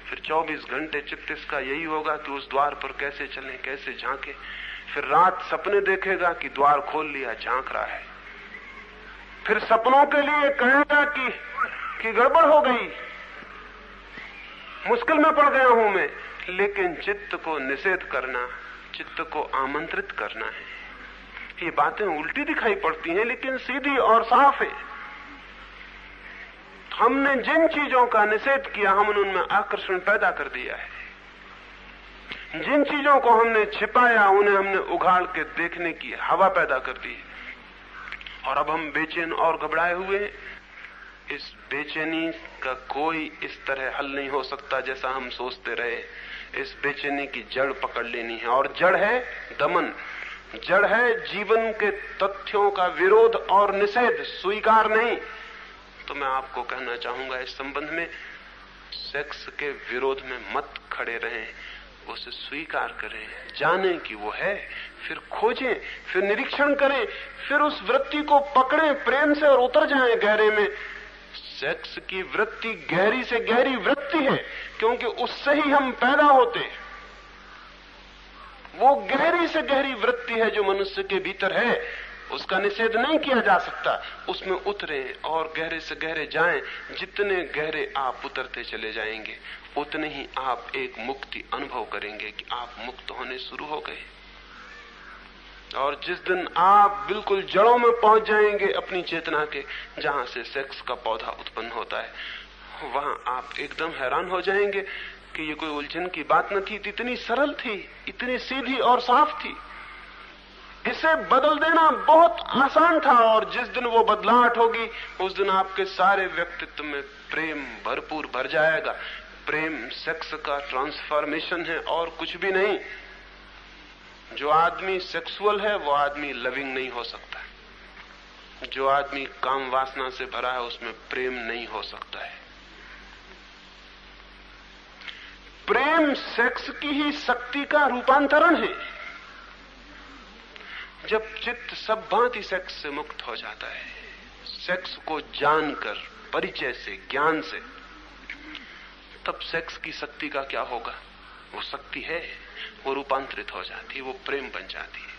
फिर 24 घंटे चित्त इसका यही होगा कि उस द्वार पर कैसे चलें, कैसे झांके। फिर रात सपने देखेगा कि द्वार खोल लिया, झांक रहा है। फिर सपनों के लिए कहेगा कि गड़बड़ हो गई, मुश्किल में पड़ गया हूं मैं। लेकिन चित्त को निषेध करना, चित्त को आमंत्रित करना है। ये बातें उल्टी दिखाई पड़ती हैं लेकिन सीधी और साफ है। हमने जिन चीजों का निषेध किया, हमने उनमें आकर्षण पैदा कर दिया है। जिन चीजों को हमने छिपाया, उन्हें हमने उघाड़ के देखने की हवा पैदा कर दी, और अब हम बेचैन और घबराए हुए हैं। इस बेचैनी का कोई इस तरह हल नहीं हो सकता जैसा हम सोचते रहे। इस बेचैनी की जड़ पकड़ लेनी है, और जड़ है दमन, जड़ है जीवन के तथ्यों का विरोध और निषेध, स्वीकार नहीं। तो मैं आपको कहना चाहूंगा इस संबंध में, सेक्स के विरोध में मत खड़े रहें, उसे स्वीकार करें, जानें कि वो है, फिर खोजें, फिर निरीक्षण करें, फिर उस वृत्ति को पकड़ें प्रेम से और उतर जाएं गहरे में। सेक्स की वृत्ति गहरी से गहरी वृत्ति है, क्योंकि उससे ही हम पैदा होते। वो गहरी से गहरी वृत्ति है जो मनुष्य के भीतर है, उसका निषेध नहीं किया जा सकता। उसमें उतरे और गहरे से गहरे जाएं। जितने गहरे आप उतरते चले जाएंगे, उतने ही आप एक मुक्ति अनुभव करेंगे कि आप मुक्त होने शुरू हो गए। और जिस दिन आप बिल्कुल जड़ों में पहुंच जाएंगे अपनी चेतना के, जहां से सेक्स का पौधा उत्पन्न होता है, वहां आप एकदम हैरान हो जाएंगे कि ये कोई उलझन की बात न थी, इतनी सरल थी, इतनी सीधी और साफ थी। इसे बदल देना बहुत आसान था, और जिस दिन वो बदलाहट होगी, उस दिन आपके सारे व्यक्तित्व में प्रेम भरपूर भर जाएगा। प्रेम सेक्स का ट्रांसफॉर्मेशन है और कुछ भी नहीं। जो आदमी सेक्सुअल है वो आदमी लविंग नहीं हो सकता। जो आदमी काम वासना से भरा है उसमें प्रेम नहीं हो सकता है। प्रेम सेक्स की ही शक्ति का रूपांतरण है। जब चित्त सब भांति सेक्स से मुक्त हो जाता है, सेक्स को जानकर, परिचय से, ज्ञान से, तब सेक्स की शक्ति का क्या होगा? वो शक्ति है, वो रूपांतरित हो जाती है, वो प्रेम बन जाती है।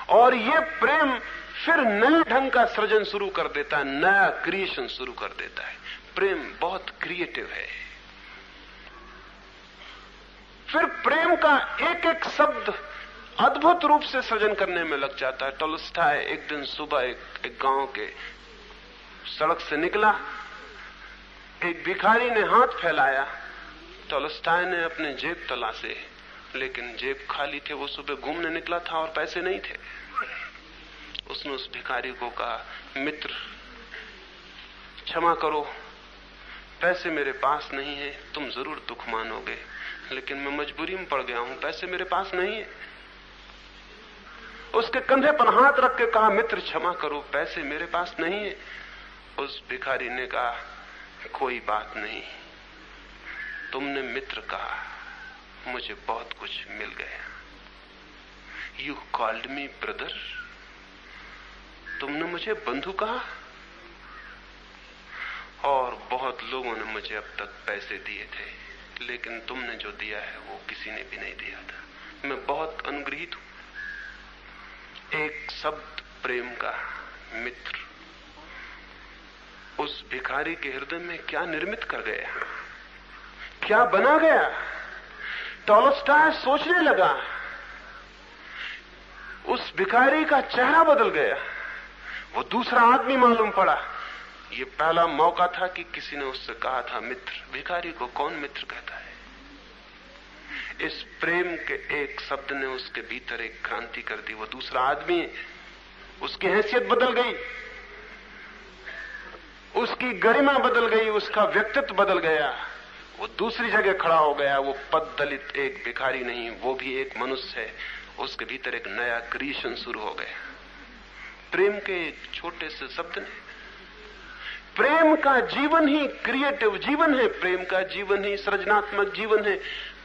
और ये प्रेम फिर नए ढंग का सृजन शुरू कर देता है, नया क्रिएशन शुरू कर देता है। प्रेम बहुत क्रिएटिव है। फिर प्रेम का एक एक शब्द अद्भुत रूप से सृजन करने में लग जाता है। टॉलस्टॉय एक दिन सुबह एक गांव के सड़क से निकला, एक भिखारी ने हाथ फैलाया। टॉलस्टॉय ने अपने जेब तलाशे, लेकिन जेब खाली थे। वो सुबह घूमने निकला था और पैसे नहीं थे। उसने उस भिखारी को कहा, मित्र क्षमा करो, पैसे मेरे पास नहीं है, तुम जरूर दुख मानोगे, लेकिन मैं मजबूरी में पड़ गया हूं, पैसे मेरे पास नहीं है। उसके कंधे पर हाथ रख के कहा, मित्र क्षमा करो, पैसे मेरे पास नहीं है। उस भिखारी ने कहा, कोई बात नहीं, तुमने मित्र कहा, मुझे बहुत कुछ मिल गया। यू कॉल्ड मी ब्रदर, तुमने मुझे बंधु कहा। और बहुत लोगों ने मुझे अब तक पैसे दिए थे, लेकिन तुमने जो दिया है वो किसी ने भी नहीं दिया था। मैं बहुत अनुग्रहित हूं। एक शब्द प्रेम का, मित्र, उस भिखारी के हृदय में क्या निर्मित कर गया, क्या बना गया। टॉलस्टॉय सोचने लगा, उस भिखारी का चेहरा बदल गया, वो दूसरा आदमी मालूम पड़ा। ये पहला मौका था कि किसी ने उससे कहा था मित्र। भिखारी को कौन मित्र कहता है? इस प्रेम के एक शब्द ने उसके भीतर एक क्रांति कर दी। वो दूसरा आदमी है, उसकी हैसियत बदल गई, उसकी गरिमा बदल गई, उसका व्यक्तित्व बदल गया। वो दूसरी जगह खड़ा हो गया। वो पद दलित एक भिखारी नहीं, वो भी एक मनुष्य है। उसके भीतर एक नया क्रिएशन शुरू हो गया। प्रेम के एक छोटे से शब्द ने। प्रेम का जीवन ही क्रिएटिव जीवन है, प्रेम का जीवन ही सृजनात्मक जीवन है।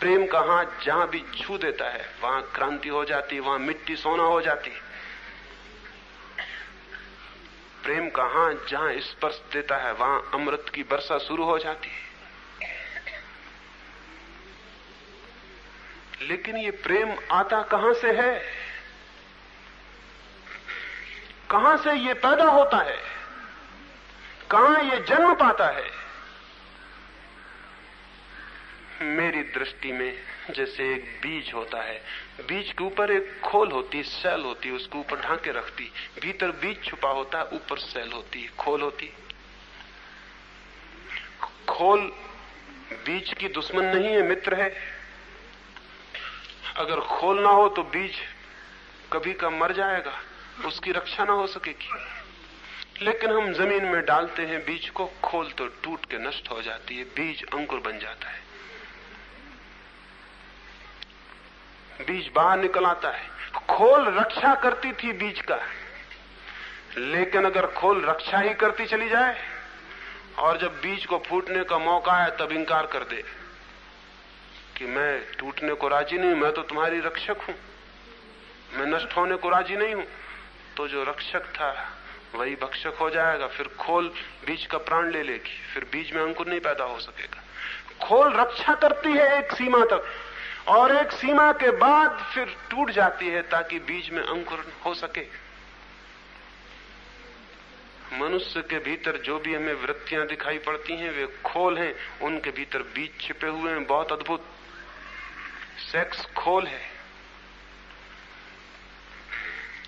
प्रेम का हाथ जहां भी छू देता है वहां क्रांति हो जाती है, वहां मिट्टी सोना हो जाती है। प्रेम का हाथ जहां स्पर्श देता है वहां अमृत की वर्षा शुरू हो जाती है। लेकिन ये प्रेम आता कहां से है? कहां से ये पैदा होता है? कहां ये जन्म पाता है? मेरी दृष्टि में जैसे एक बीज होता है, बीज के ऊपर एक खोल होती है, सेल होती है, उसके ऊपर ढांके रखती, भीतर बीज छुपा होता है, ऊपर सेल होती है, खोल होती। खोल बीज की दुश्मन नहीं है, मित्र है। अगर खोल ना हो तो बीज कभी का मर जाएगा, उसकी रक्षा ना हो सकेगी। लेकिन हम जमीन में डालते हैं बीज को, खोल तो टूट के नष्ट हो जाती है, बीज अंकुर बन जाता है, बीज बाहर निकल आता है। खोल रक्षा करती थी बीज का, लेकिन अगर खोल रक्षा ही करती चली जाए और जब बीज को फूटने का मौका आए तब इंकार कर दे कि मैं टूटने को राजी नहीं, मैं तो तुम्हारी रक्षक हूं, मैं नष्ट होने को राजी नहीं हूं, तो जो रक्षक था वही भक्षक हो जाएगा। फिर खोल बीज का प्राण ले लेगी, फिर बीज में अंकुर नहीं पैदा हो सकेगा। खोल रक्षा करती है एक सीमा तक, और एक सीमा के बाद फिर टूट जाती है ताकि बीज में अंकुर हो सके। मनुष्य के भीतर जो भी हमें वृत्तियां दिखाई पड़ती हैं वे खोल हैं, उनके भीतर बीज छिपे हुए हैं, बहुत अद्भुत। सेक्स खोल है,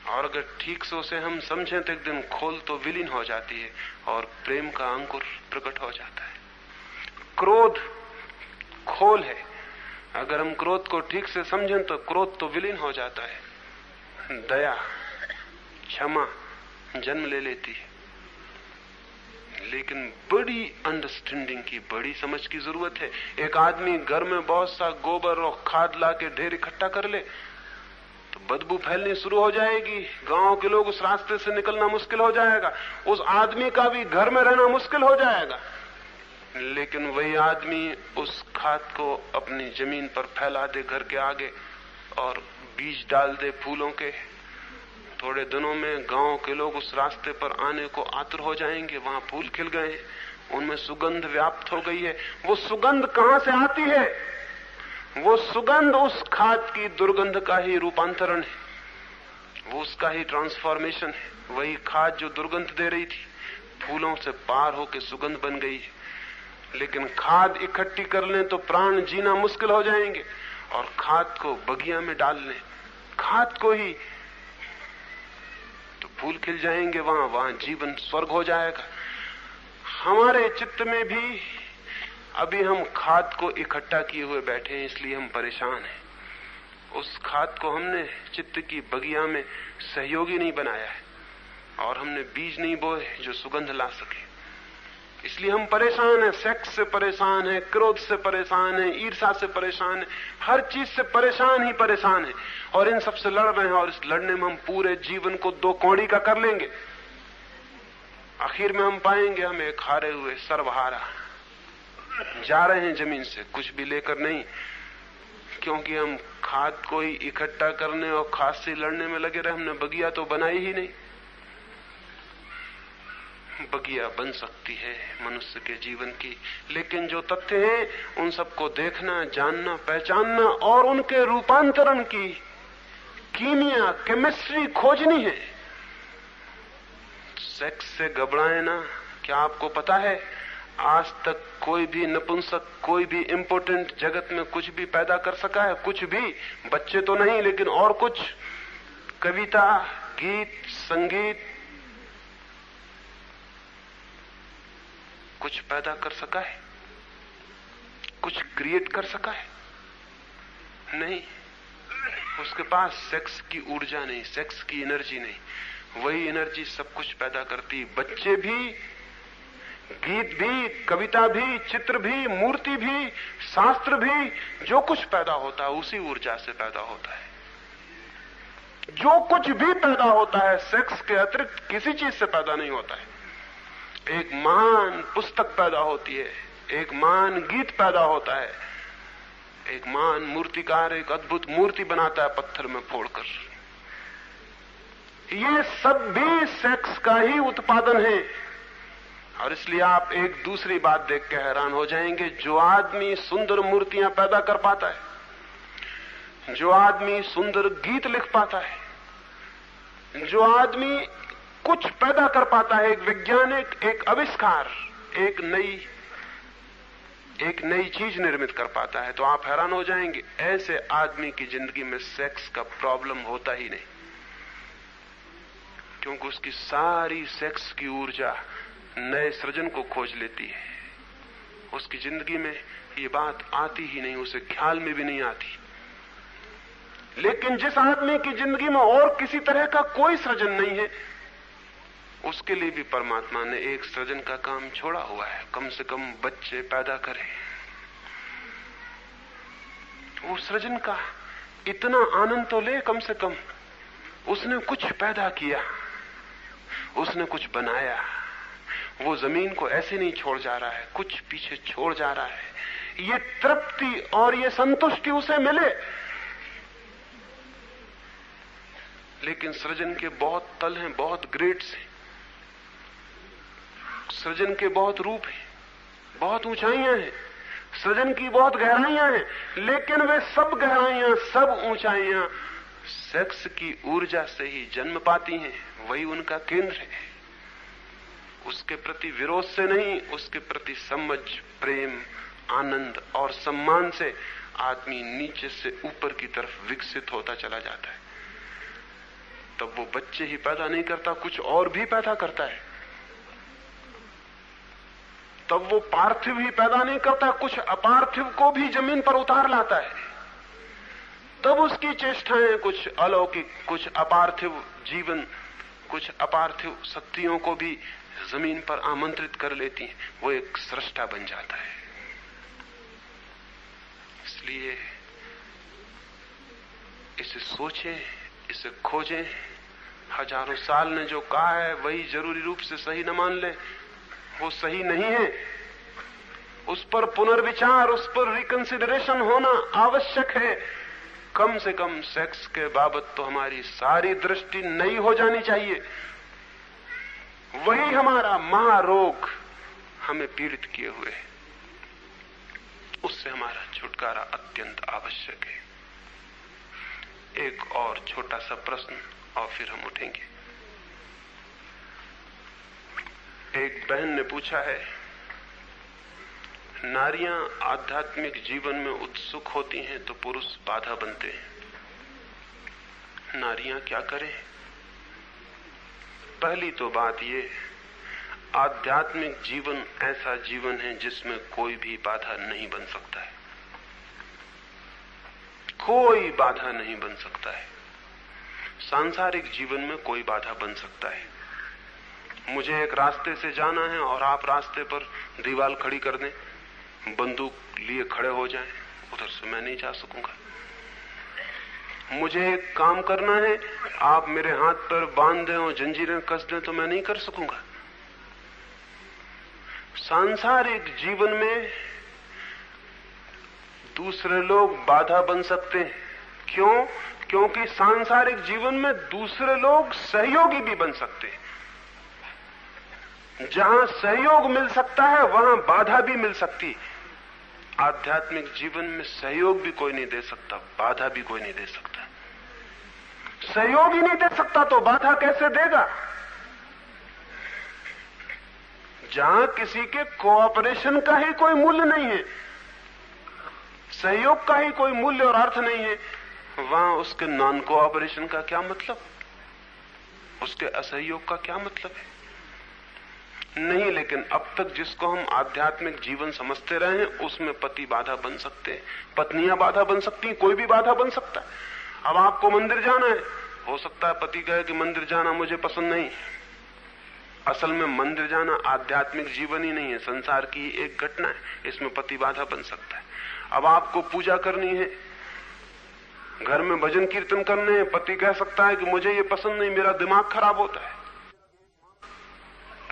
और अगर ठीक से उसे हम समझें तो एक दिन खोल तो विलीन हो जाती है और प्रेम का अंकुर प्रकट हो जाता है। क्रोध खोल है, अगर हम क्रोध को ठीक से समझें तो क्रोध तो विलीन हो जाता है। दया, क्षमा जन्म ले लेती है। लेकिन बड़ी अंडरस्टैंडिंग की, बड़ी समझ की जरूरत है। एक आदमी घर में बहुत सा गोबर और खाद ला के ढेर इकट्ठा कर ले तो बदबू फैलनी शुरू हो जाएगी, गांव के लोग उस रास्ते से निकलना मुश्किल हो जाएगा, उस आदमी का भी घर में रहना मुश्किल हो जाएगा। लेकिन वही आदमी उस खाद को अपनी जमीन पर फैला दे घर के आगे और बीज डाल दे फूलों के, थोड़े दिनों में गांव के लोग उस रास्ते पर आने को आतुर हो जाएंगे। वहां फूल खिल गए, उनमें सुगंध व्याप्त हो गई है। वो सुगंध कहां से आती है? वो सुगंध उस खाद की दुर्गंध का ही रूपांतरण है, वो उसका ही ट्रांसफॉर्मेशन है। वही खाद जो दुर्गंध दे रही थी फूलों से पार होकर सुगंध बन गई है। लेकिन खाद इकट्ठी कर लें तो प्राण जीना मुश्किल हो जाएंगे, और खाद को बगिया में डाल लें, खाद को ही, तो फूल खिल जाएंगे, वहां जीवन स्वर्ग हो जाएगा। हमारे चित्त में भी अभी हम खाद को इकट्ठा किए हुए बैठे हैं, इसलिए हम परेशान हैं। उस खाद को हमने चित्त की बगिया में सहयोगी नहीं बनाया है, और हमने बीज नहीं बोए जो सुगंध ला सके, इसलिए हम परेशान हैं। सेक्स से परेशान है, क्रोध से परेशान है, ईर्ष्या से परेशान है, हर चीज से परेशान ही परेशान है, और इन सबसे लड़ रहे हैं। और इस लड़ने में हम पूरे जीवन को दो कौड़ी का कर लेंगे। आखिर में हम पाएंगे हम एक हारे हुए सर्वहारा जा रहे हैं जमीन से, कुछ भी लेकर नहीं, क्योंकि हम खाद को ही इकट्ठा करने और खाद से लड़ने में लगे रहे। हमने बगिया तो बनाई ही नहीं। बगिया बन सकती है मनुष्य के जीवन की, लेकिन जो तथ्य हैं उन सबको देखना, जानना, पहचानना और उनके रूपांतरण की कीमिया, केमिस्ट्री खोजनी है। सेक्स से घबराए ना। क्या आपको पता है आज तक कोई भी नपुंसक, कोई भी इंपोर्टेंट जगत में कुछ भी पैदा कर सका है? कुछ भी, बच्चे तो नहीं लेकिन और कुछ, कविता, गीत, संगीत, कुछ पैदा कर सका है? कुछ क्रिएट कर सका है? नहीं। उसके पास सेक्स की ऊर्जा नहीं, सेक्स की एनर्जी नहीं। वही एनर्जी सब कुछ पैदा करती। बच्चे भी, गीत भी, कविता भी, चित्र भी, मूर्ति भी, शास्त्र भी, जो कुछ पैदा होता है उसी ऊर्जा से पैदा होता है। जो कुछ भी पैदा होता है सेक्स के अतिरिक्त किसी चीज से पैदा नहीं होता है। एक महान पुस्तक पैदा होती है, एक महान गीत पैदा होता है, एक महान मूर्तिकार एक अद्भुत मूर्ति बनाता है पत्थर में फोड़कर। ये सब भी सेक्स का ही उत्पादन है। और इसलिए आप एक दूसरी बात देख के हैरान हो जाएंगे, जो आदमी सुंदर मूर्तियां पैदा कर पाता है, जो आदमी सुंदर गीत लिख पाता है, जो आदमी कुछ पैदा कर पाता है, एक वैज्ञानिक, एक आविष्कार, एक नई चीज निर्मित कर पाता है, तो आप हैरान हो जाएंगे ऐसे आदमी की जिंदगी में सेक्स का प्रॉब्लम होता ही नहीं, क्योंकि उसकी सारी सेक्स की ऊर्जा नए सृजन को खोज लेती है। उसकी जिंदगी में ये बात आती ही नहीं, उसे ख्याल में भी नहीं आती। लेकिन जिस आदमी की जिंदगी में और किसी तरह का कोई सृजन नहीं है, उसके लिए भी परमात्मा ने एक सृजन का काम छोड़ा हुआ है, कम से कम बच्चे पैदा करे। वो सृजन का इतना आनंद तो ले, कम से कम उसने कुछ पैदा किया, उसने कुछ बनाया। वो जमीन को ऐसे नहीं छोड़ जा रहा है, कुछ पीछे छोड़ जा रहा है। ये तृप्ति और ये संतुष्टि उसे मिले। लेकिन सृजन के बहुत तल हैं, बहुत ग्रेड्स हैं, सृजन के बहुत रूप हैं, बहुत ऊंचाइयां हैं, सृजन की बहुत गहराइयां हैं। लेकिन वे सब गहराइयां, सब ऊंचाइयां सेक्स की ऊर्जा से ही जन्म पाती हैं। वही उनका केंद्र है। उसके प्रति विरोध से नहीं, उसके प्रति समझ, प्रेम, आनंद और सम्मान से आदमी नीचे से ऊपर की तरफ विकसित होता चला जाता है। तब वो बच्चे ही पैदा नहीं करता, कुछ और भी पैदा करता है। तब वो पार्थिव ही पैदा नहीं करता, कुछ अपार्थिव को भी जमीन पर उतार लाता है। तब उसकी चेष्टाएं कुछ अलौकिक, कुछ अपार्थिव जीवन, कुछ अपार्थिव शक्तियों को भी जमीन पर आमंत्रित कर लेती हैं। वो एक सृष्टा बन जाता है। इसलिए इसे सोचें, इसे खोजें। हजारों साल ने जो कहा है वही जरूरी रूप से सही न मान ले, वो सही नहीं है। उस पर पुनर्विचार, उस पर रिकंसिडरेशन होना आवश्यक है। कम से कम सेक्स के बाबत तो हमारी सारी दृष्टि नई हो जानी चाहिए। वही हमारा महारोग हमें पीड़ित किए हुए है, उससे हमारा छुटकारा अत्यंत आवश्यक है। एक और छोटा सा प्रश्न और फिर हम उठेंगे। एक बहन ने पूछा है, नारियां आध्यात्मिक जीवन में उत्सुक होती हैं तो पुरुष बाधा बनते हैं, नारियां क्या करें? पहली तो बात ये, आध्यात्मिक जीवन ऐसा जीवन है जिसमें कोई भी बाधा नहीं बन सकता है। कोई बाधा नहीं बन सकता है। सांसारिक जीवन में कोई बाधा बन सकता है। मुझे एक रास्ते से जाना है और आप रास्ते पर दीवार खड़ी कर दें, बंदूक लिए खड़े हो जाएं, उधर से मैं नहीं जा सकूंगा। मुझे एक काम करना है, आप मेरे हाथ पर बांध दें और जंजीरें कस दें तो मैं नहीं कर सकूंगा। सांसारिक जीवन में दूसरे लोग बाधा बन सकते हैं। क्यों? क्योंकि सांसारिक जीवन में दूसरे लोग सहयोगी भी बन सकते हैं। जहां सहयोग मिल सकता है वहां बाधा भी मिल सकती। आध्यात्मिक जीवन में सहयोग भी कोई नहीं दे सकता, बाधा भी कोई नहीं दे सकता। सहयोग ही नहीं दे सकता तो बाधा कैसे देगा? जहां किसी के कोऑपरेशन का ही कोई मूल्य नहीं है, सहयोग का ही कोई मूल्य और अर्थ नहीं है, वहां उसके नॉन कोऑपरेशन का क्या मतलब, उसके असहयोग का क्या मतलब है? नहीं। लेकिन अब तक जिसको हम आध्यात्मिक जीवन समझते रहे हैं उसमें पति बाधा बन सकते हैं, पत्नियां बाधा बन सकती हैं, कोई भी बाधा बन सकता है। अब आपको मंदिर जाना है, हो सकता है पति कहे कि मंदिर जाना मुझे पसंद नहीं। असल में मंदिर जाना आध्यात्मिक जीवन ही नहीं है, संसार की एक घटना है, इसमें पति बाधा बन सकता है। अब आपको पूजा करनी है, घर में भजन कीर्तन करने हैं, पति कह सकता है कि मुझे ये पसंद नहीं, मेरा दिमाग खराब होता है।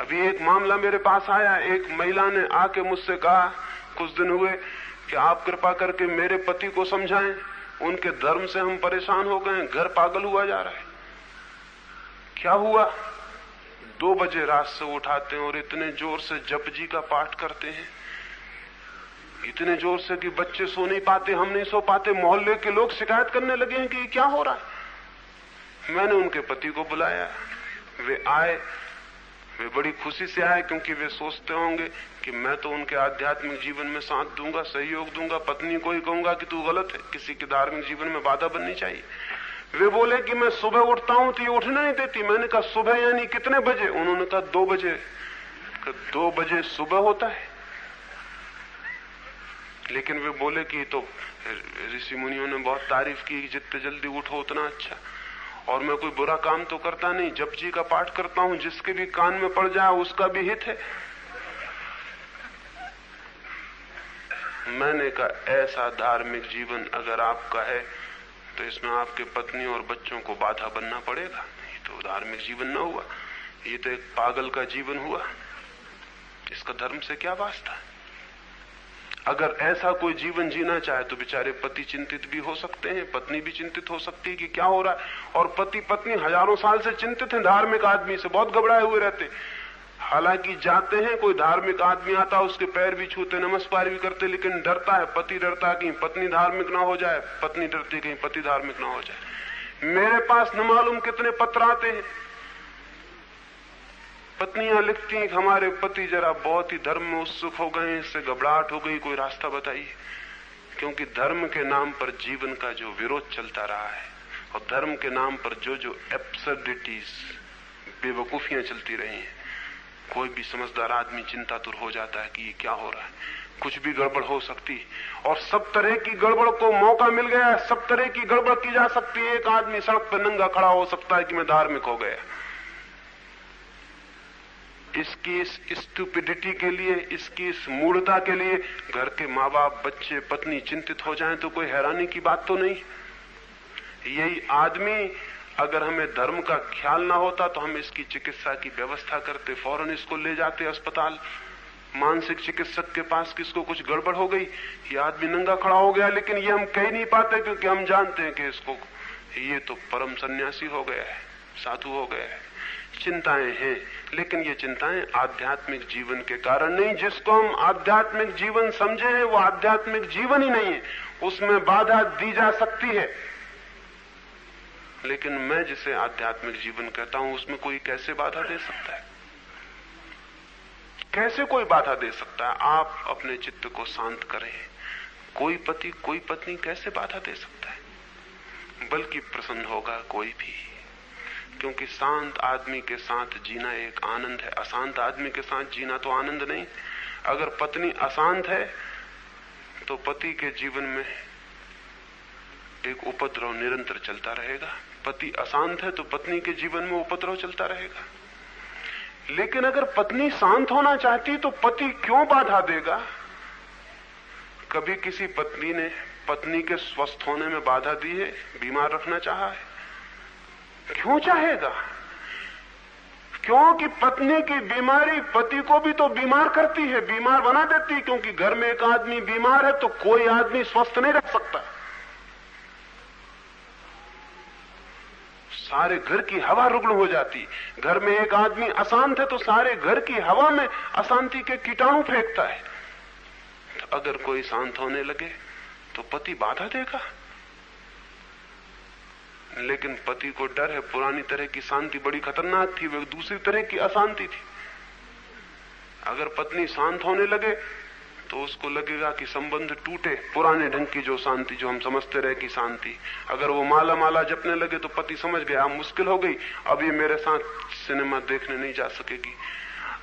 अभी एक मामला मेरे पास आया, एक महिला ने आके मुझसे कहा कुछ दिन हुए कि आप कृपा करके मेरे पति को समझाएं, उनके धर्म से हम परेशान हो गए, घर पागल हुआ जा रहा है। क्या हुआ? 2 बजे रात से उठाते हैं और इतने जोर से जप जी का पाठ करते हैं, इतने जोर से कि बच्चे सो नहीं पाते, हम नहीं सो पाते। मोहल्ले के लोग शिकायत करने लगे हैं कि क्या हो रहा है। मैंने उनके पति को बुलाया, वे आए, वे बड़ी खुशी से आए क्योंकि वे सोचते होंगे कि मैं तो उनके आध्यात्मिक जीवन में साथ दूंगा, सहयोग दूंगा। पत्नी को ही कहूंगा कि तू गलत है, किसी के धार्मिक जीवन में बाधा बननी चाहिए। वे बोले कि मैं सुबह उठता हूं तो ये उठने नहीं देती। मैंने कहा सुबह यानी कितने बजे? उन्होंने कहा 2 बजे। 2 बजे सुबह होता है? लेकिन वे बोले कि तो ऋषि मुनियों ने बहुत तारीफ की, जितने जल्दी उठो उतना अच्छा। और मैं कोई बुरा काम तो करता नहीं, जप जी का पाठ करता हूं, जिसके भी कान में पड़ जाए उसका भी हित है। मैंने कहा ऐसा धार्मिक जीवन अगर आपका है तो इसमें आपके पत्नी और बच्चों को बाधा बनना पड़ेगा। ये तो धार्मिक जीवन न हुआ, ये तो एक पागल का जीवन हुआ। इसका धर्म से क्या वास्ता? अगर ऐसा कोई जीवन जीना चाहे तो बेचारे पति चिंतित भी हो सकते हैं, पत्नी भी चिंतित हो सकती है कि क्या हो रहा है। और पति पत्नी हजारों साल से चिंतित हैं, धार्मिक आदमी से बहुत घबराए हुए रहते। हालांकि जाते हैं, कोई धार्मिक आदमी आता, उसके पैर भी छूते, नमस्कार भी करते, लेकिन डरता है, पति डरता है कहीं पत्नी धार्मिक ना हो जाए, पत्नी डरती कहीं पति धार्मिक ना हो जाए। मेरे पास न मालूम कितने पत्र आते हैं, पत्नियां लिखती हैं कि हमारे पति जरा बहुत ही धर्म में उत्सुक हो गए, इससे घबराहट हो गई, कोई रास्ता बताइए। क्योंकि धर्म के नाम पर जीवन का जो विरोध चलता रहा है और धर्म के नाम पर जो एब्सर्डिटीज, बेवकूफियां चलती रही हैं, कोई भी समझदार आदमी चिंतातुर हो जाता है कि ये क्या हो रहा है, कुछ भी गड़बड़ हो सकती है। और सब तरह की गड़बड़ को मौका मिल गया है, सब तरह की गड़बड़ की जा सकती है। एक आदमी सड़क पर नंगा खड़ा हो सकता है कि मैं धार्मिक हो गया। इसकी इस स्टुपिडिटी के लिए, इसकी इस मूढ़ता के लिए घर के माँ बाप, बच्चे, पत्नी चिंतित हो जाएं तो कोई हैरानी की बात तो नहीं। यही आदमी, अगर हमें धर्म का ख्याल ना होता तो हम इसकी चिकित्सा की व्यवस्था करते, फौरन इसको ले जाते अस्पताल, मानसिक चिकित्सक के पास, किसको कुछ गड़बड़ हो गई, ये आदमी नंगा खड़ा हो गया। लेकिन ये हम कह नहीं पाते क्योंकि हम जानते हैं कि इसको, ये तो परम सन्यासी हो गया है, साधु हो गया है। चिंताएं हैं, लेकिन ये चिंताएं आध्यात्मिक जीवन के कारण नहीं। जिसको हम आध्यात्मिक जीवन समझे हैं वो आध्यात्मिक जीवन ही नहीं है, उसमें बाधा दी जा सकती है। लेकिन मैं जिसे आध्यात्मिक जीवन कहता हूं उसमें कोई कैसे बाधा दे सकता है? कैसे कोई बाधा दे सकता है? आप अपने चित्त को शांत करें, कोई पति कोई पत्नी कैसे बाधा दे सकता है? बल्कि प्रसन्न होगा कोई भी, क्योंकि शांत आदमी के साथ जीना एक आनंद है, अशांत आदमी के साथ जीना तो आनंद नहीं। अगर पत्नी अशांत है तो पति के जीवन में एक उपद्रव निरंतर चलता रहेगा, पति अशांत है तो पत्नी के जीवन में उपद्रव चलता रहेगा। लेकिन अगर पत्नी शांत होना चाहती तो पति क्यों बाधा देगा? कभी किसी पत्नी ने पत्नी के स्वस्थ होने में बाधा दी है? बीमार रखना चाहा है? क्यों चाहेगा? क्योंकि पत्नी की बीमारी पति को भी तो बीमार करती है, बीमार बना देती है। क्योंकि घर में एक आदमी बीमार है तो कोई आदमी स्वस्थ नहीं रह सकता। सारे घर की हवा रुग्ण हो जाती। घर में एक आदमी अशांत है तो सारे घर की हवा में अशांति के कीटाणु फेंकता है। तो अगर कोई शांत होने लगे तो पति बाधा देगा। लेकिन पति को डर है, पुरानी तरह की शांति बड़ी खतरनाक थी, वो दूसरी तरह की अशांति थी। अगर पत्नी शांत होने लगे तो उसको लगेगा कि संबंध टूटे, पुराने ढंग की जो शांति, जो हम समझते रहे कि शांति। अगर वो माला माला जपने लगे तो पति समझ गया अब मुश्किल हो गई, अब ये मेरे साथ सिनेमा देखने नहीं जा सकेगी,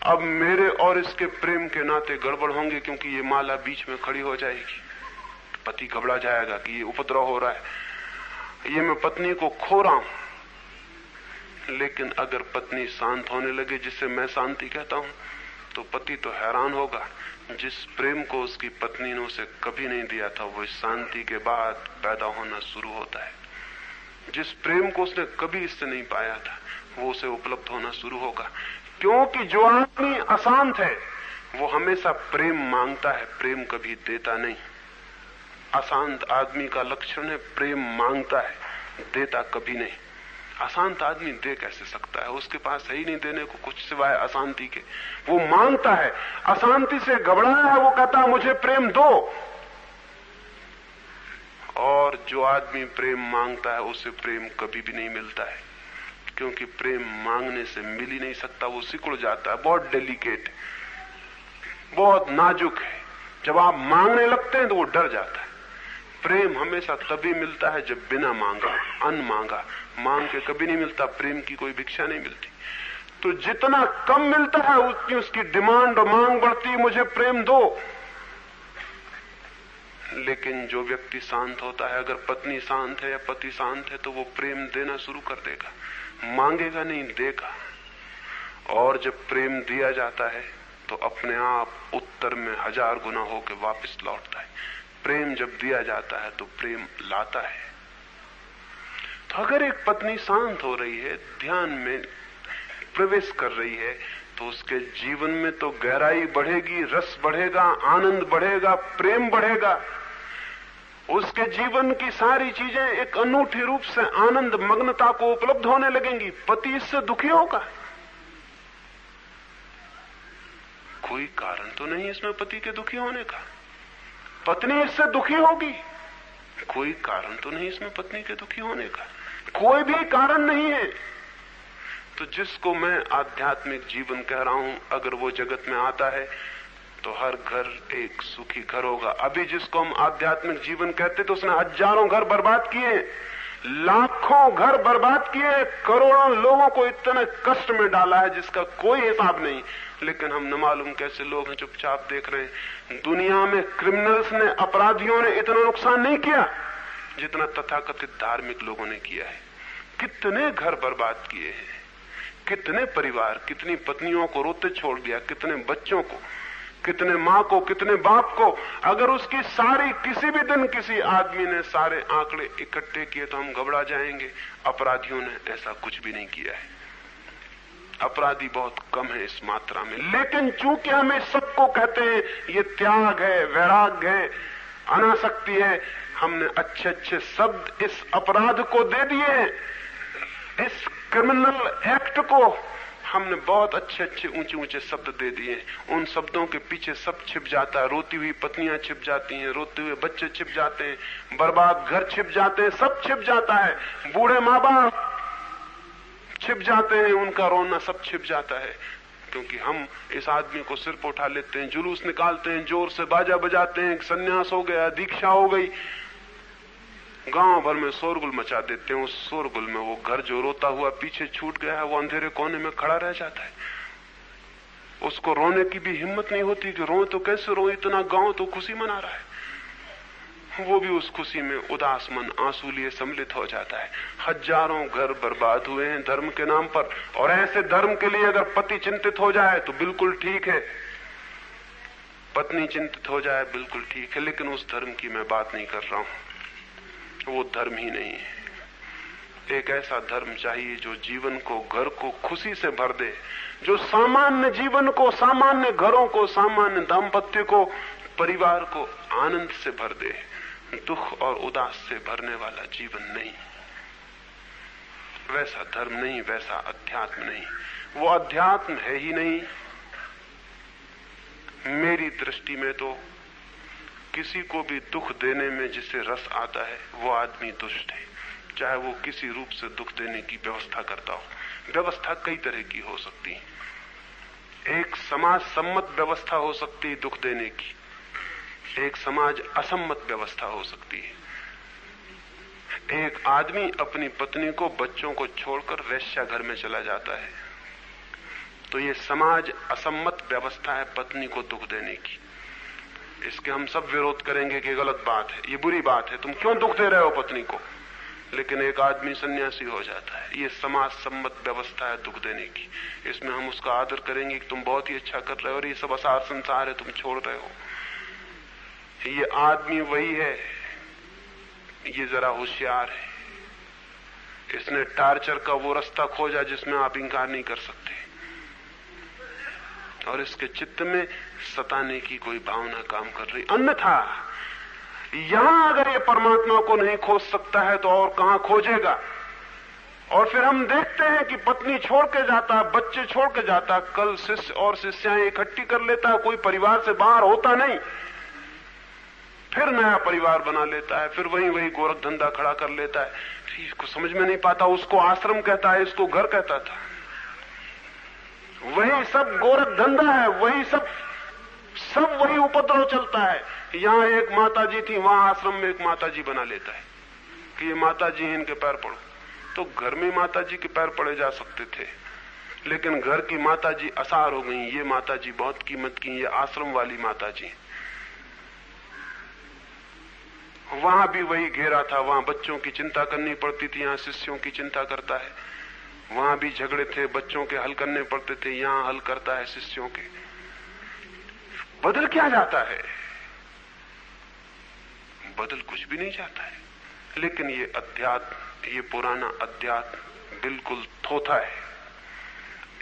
अब मेरे और इसके प्रेम के नाते गड़बड़ होंगे क्योंकि ये माला बीच में खड़ी हो जाएगी। पति घबरा जाएगा कि ये उपद्रव हो रहा है, ये मैं पत्नी को खो रहा हूं। लेकिन अगर पत्नी शांत होने लगे, जिसे मैं शांति कहता हूं, तो पति तो हैरान होगा। जिस प्रेम को उसकी पत्नी ने उसे कभी नहीं दिया था वो शांति के बाद पैदा होना शुरू होता है। जिस प्रेम को उसने कभी इससे नहीं पाया था वो उसे उपलब्ध होना शुरू होगा। क्योंकि जो आदमी अशांत है वो हमेशा प्रेम मांगता है, प्रेम कभी देता नहीं। अशांत आदमी का लक्षण है प्रेम मांगता है, देता कभी नहीं। अशांत आदमी दे कैसे सकता है? उसके पास है ही नहीं देने को कुछ सिवाय अशांति के। वो मांगता है, अशांति से घबराया है, वो कहता है मुझे प्रेम दो। और जो आदमी प्रेम मांगता है उसे प्रेम कभी भी नहीं मिलता है, क्योंकि प्रेम मांगने से मिल ही नहीं सकता, वो सिकुड़ जाता है। बहुत डेलिकेट, बहुत नाजुक है। जब आप मांगने लगते हैं तो वो डर जाता है। प्रेम हमेशा तभी मिलता है जब बिना मांगा, अनमांगा, मांग के कभी नहीं मिलता। प्रेम की कोई भिक्षा नहीं मिलती। तो जितना कम मिलता है उतनी उसकी डिमांड और मांग बढ़ती है, मुझे प्रेम दो। लेकिन जो व्यक्ति शांत होता है, अगर पत्नी शांत है या पति शांत है, तो वो प्रेम देना शुरू कर देगा, मांगेगा नहीं, देगा। और जब प्रेम दिया जाता है तो अपने आप उत्तर में 1000 गुना होकर वापस लौटता है। प्रेम जब दिया जाता है तो प्रेम लाता है। तो अगर एक पत्नी शांत हो रही है, ध्यान में प्रवेश कर रही है, तो उसके जीवन में तो गहराई बढ़ेगी, रस बढ़ेगा, आनंद बढ़ेगा, प्रेम बढ़ेगा। उसके जीवन की सारी चीजें एक अनूठी रूप से आनंद मग्नता को उपलब्ध होने लगेंगी। पति इससे दुखी होगा? कोई कारण तो नहीं इसमें पति के दुखी होने का। पत्नी इससे दुखी होगी? कोई कारण तो नहीं इसमें पत्नी के दुखी होने का। कोई भी कारण नहीं है। तो जिसको मैं आध्यात्मिक जीवन कह रहा हूं, अगर वो जगत में आता है तो हर घर एक सुखी घर होगा। अभी जिसको हम आध्यात्मिक जीवन कहते तो उसने हजारों घर बर्बाद किए, लाखों घर बर्बाद किए, करोड़ों लोगों को इतने कष्ट में डाला है जिसका कोई हिसाब नहीं। लेकिन हम न मालूम कैसे लोग हैं, चुपचाप देख रहे हैं। दुनिया में क्रिमिनल्स ने, अपराधियों ने इतना नुकसान नहीं किया जितना तथाकथित धार्मिक लोगों ने किया है। कितने घर बर्बाद किए हैं, कितने परिवार, कितनी पत्नियों को रोते छोड़ दिया, कितने बच्चों को, कितने माँ को, कितने बाप को। अगर उसकी सारी, किसी भी दिन किसी आदमी ने सारे आंकड़े इकट्ठे किए तो हम घबरा जाएंगे। अपराधियों ने ऐसा कुछ भी नहीं किया है। अपराधी बहुत कम है इस मात्रा में। लेकिन चूंकि हम इस सबको कहते हैं ये त्याग है, वैराग्य है, अनासक्ति है, हमने अच्छे अच्छे शब्द इस अपराध को दे दिए। इस क्रिमिनल एक्ट को हमने बहुत अच्छे अच्छे ऊंचे ऊंचे शब्द दे दिए। उन शब्दों के पीछे सब छिप जाता है। रोती हुई पत्नियां छिप जाती हैं, रोते हुए बच्चे छिप जाते हैं, बर्बाद घर छिप जाते हैं, सब छिप जाता है। बूढ़े माँ बाप छिप जाते हैं, उनका रोना सब छिप जाता है। क्योंकि हम इस आदमी को सिर पर उठा लेते हैं, जुलूस निकालते हैं, जोर से बाजा बजाते हैं, सन्यास हो गया, दीक्षा हो गई, गांव भर में शोरगुल मचा देते हैं। उस शोरगुल में वो घर जो रोता हुआ पीछे छूट गया है वो अंधेरे कोने में खड़ा रह जाता है। उसको रोने की भी हिम्मत नहीं होती कि रो तो कैसे रो, इतना गांव तो खुशी मना रहा है। वो भी उस खुशी में उदास मन आंसू लिए सम्मिलित हो जाता है। हजारों घर बर्बाद हुए हैं धर्म के नाम पर। और ऐसे धर्म के लिए अगर पति चिंतित हो जाए तो बिल्कुल ठीक है, पत्नी चिंतित हो जाए बिल्कुल ठीक है। लेकिन उस धर्म की मैं बात नहीं कर रहा हूं, वो धर्म ही नहीं है। एक ऐसा धर्म चाहिए जो जीवन को, घर को खुशी से भर दे, जो सामान्य जीवन को, सामान्य घरों को, सामान्य दाम्पत्य को, परिवार को आनंद से भर दे, दुख और उदास से भरने वाला जीवन नहीं। वैसा धर्म नहीं, वैसा अध्यात्म नहीं। वो अध्यात्म है ही नहीं। मेरी दृष्टि में तो किसी को भी दुख देने में जिसे रस आता है वो आदमी दुष्ट है, चाहे वो किसी रूप से दुख देने की व्यवस्था करता हो। व्यवस्था कई तरह की हो सकती है। एक समाज सम्मत व्यवस्था हो सकती है दुख देने की, एक समाज असम्मत व्यवस्था हो सकती है। एक आदमी अपनी पत्नी को, बच्चों को छोड़कर वेश्या घर में चला जाता है, तो ये समाज असम्मत व्यवस्था है पत्नी को दुख देने की। इसके हम सब विरोध करेंगे कि गलत बात है, ये बुरी बात है, तुम क्यों दुख दे रहे हो पत्नी को। लेकिन एक आदमी सन्यासी हो जाता है। ये समाज सम्मत व्यवस्था है दुख देने की। इसमें हम उसका आदर करेंगे कि तुम बहुत ही अच्छा कर रहे हो और ये सब असार संसार है, तुम छोड़ रहे हो। ये आदमी वही है, ये जरा होशियार है। इसने टार्चर का वो रास्ता खोजा जिसमें आप इंकार नहीं कर सकते, और इसके चित्त में सताने की कोई भावना काम कर रही। अन्यथा यहां अगर ये परमात्मा को नहीं खोज सकता है तो और कहां खोजेगा? और फिर हम देखते हैं कि पत्नी छोड़ के जाता, बच्चे छोड़ के जाता, कल शिष्य और शिष्याएं इकट्ठी कर लेता है, कोई परिवार से बाहर होता नहीं, फिर नया परिवार बना लेता है, फिर वही गोरख धंधा खड़ा कर लेता है। इसको समझ में नहीं पाता, उसको आश्रम कहता है, इसको घर कहता था। वही सब गोरख धंधा है, वही सब वही उपद्रव चलता है। यहां एक माताजी थी, वहां आश्रम में एक माताजी बना लेता है कि ये माताजी है, इनके पैर पड़ो। तो घर में माताजी के पैर पड़े जा सकते थे, लेकिन घर की माताजी असार हो गई। ये माताजी बहुत कीमत की, ये आश्रम वाली माताजी। वहां भी वही घेरा था, वहां बच्चों की चिंता करनी पड़ती थी, यहां शिष्यों की चिंता करता है। वहां भी झगड़े थे, बच्चों के हल करने पड़ते थे, यहां हल करता है शिष्यों के। बदल क्या जाता है? बदल कुछ भी नहीं जाता है। लेकिन ये अध्यात्म, ये पुराना अध्यात्म बिल्कुल थोथा है।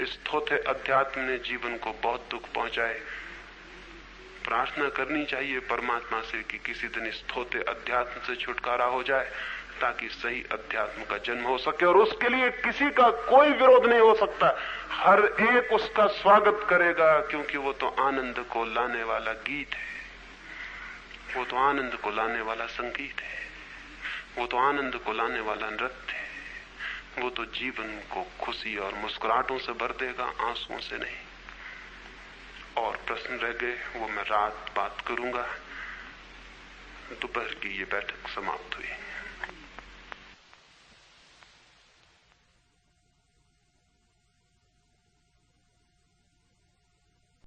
इस थोथे अध्यात्म ने जीवन को बहुत दुख पहुंचाए। प्रार्थना करनी चाहिए परमात्मा से कि किसी दिन इस थोथे अध्यात्म से छुटकारा हो जाए, ताकि सही अध्यात्म का जन्म हो सके। और उसके लिए किसी का कोई विरोध नहीं हो सकता, हर एक उसका स्वागत करेगा, क्योंकि वो तो आनंद को लाने वाला गीत है, वो तो आनंद को लाने वाला संगीत है, वो तो आनंद को लाने वाला नृत्य है, वो तो जीवन को खुशी और मुस्कुराहटों से भर देगा, आंसुओं से नहीं। और प्रश्न रह गए, वो मैं रात बात करूंगा। दोपहर की ये बैठक समाप्त हुई।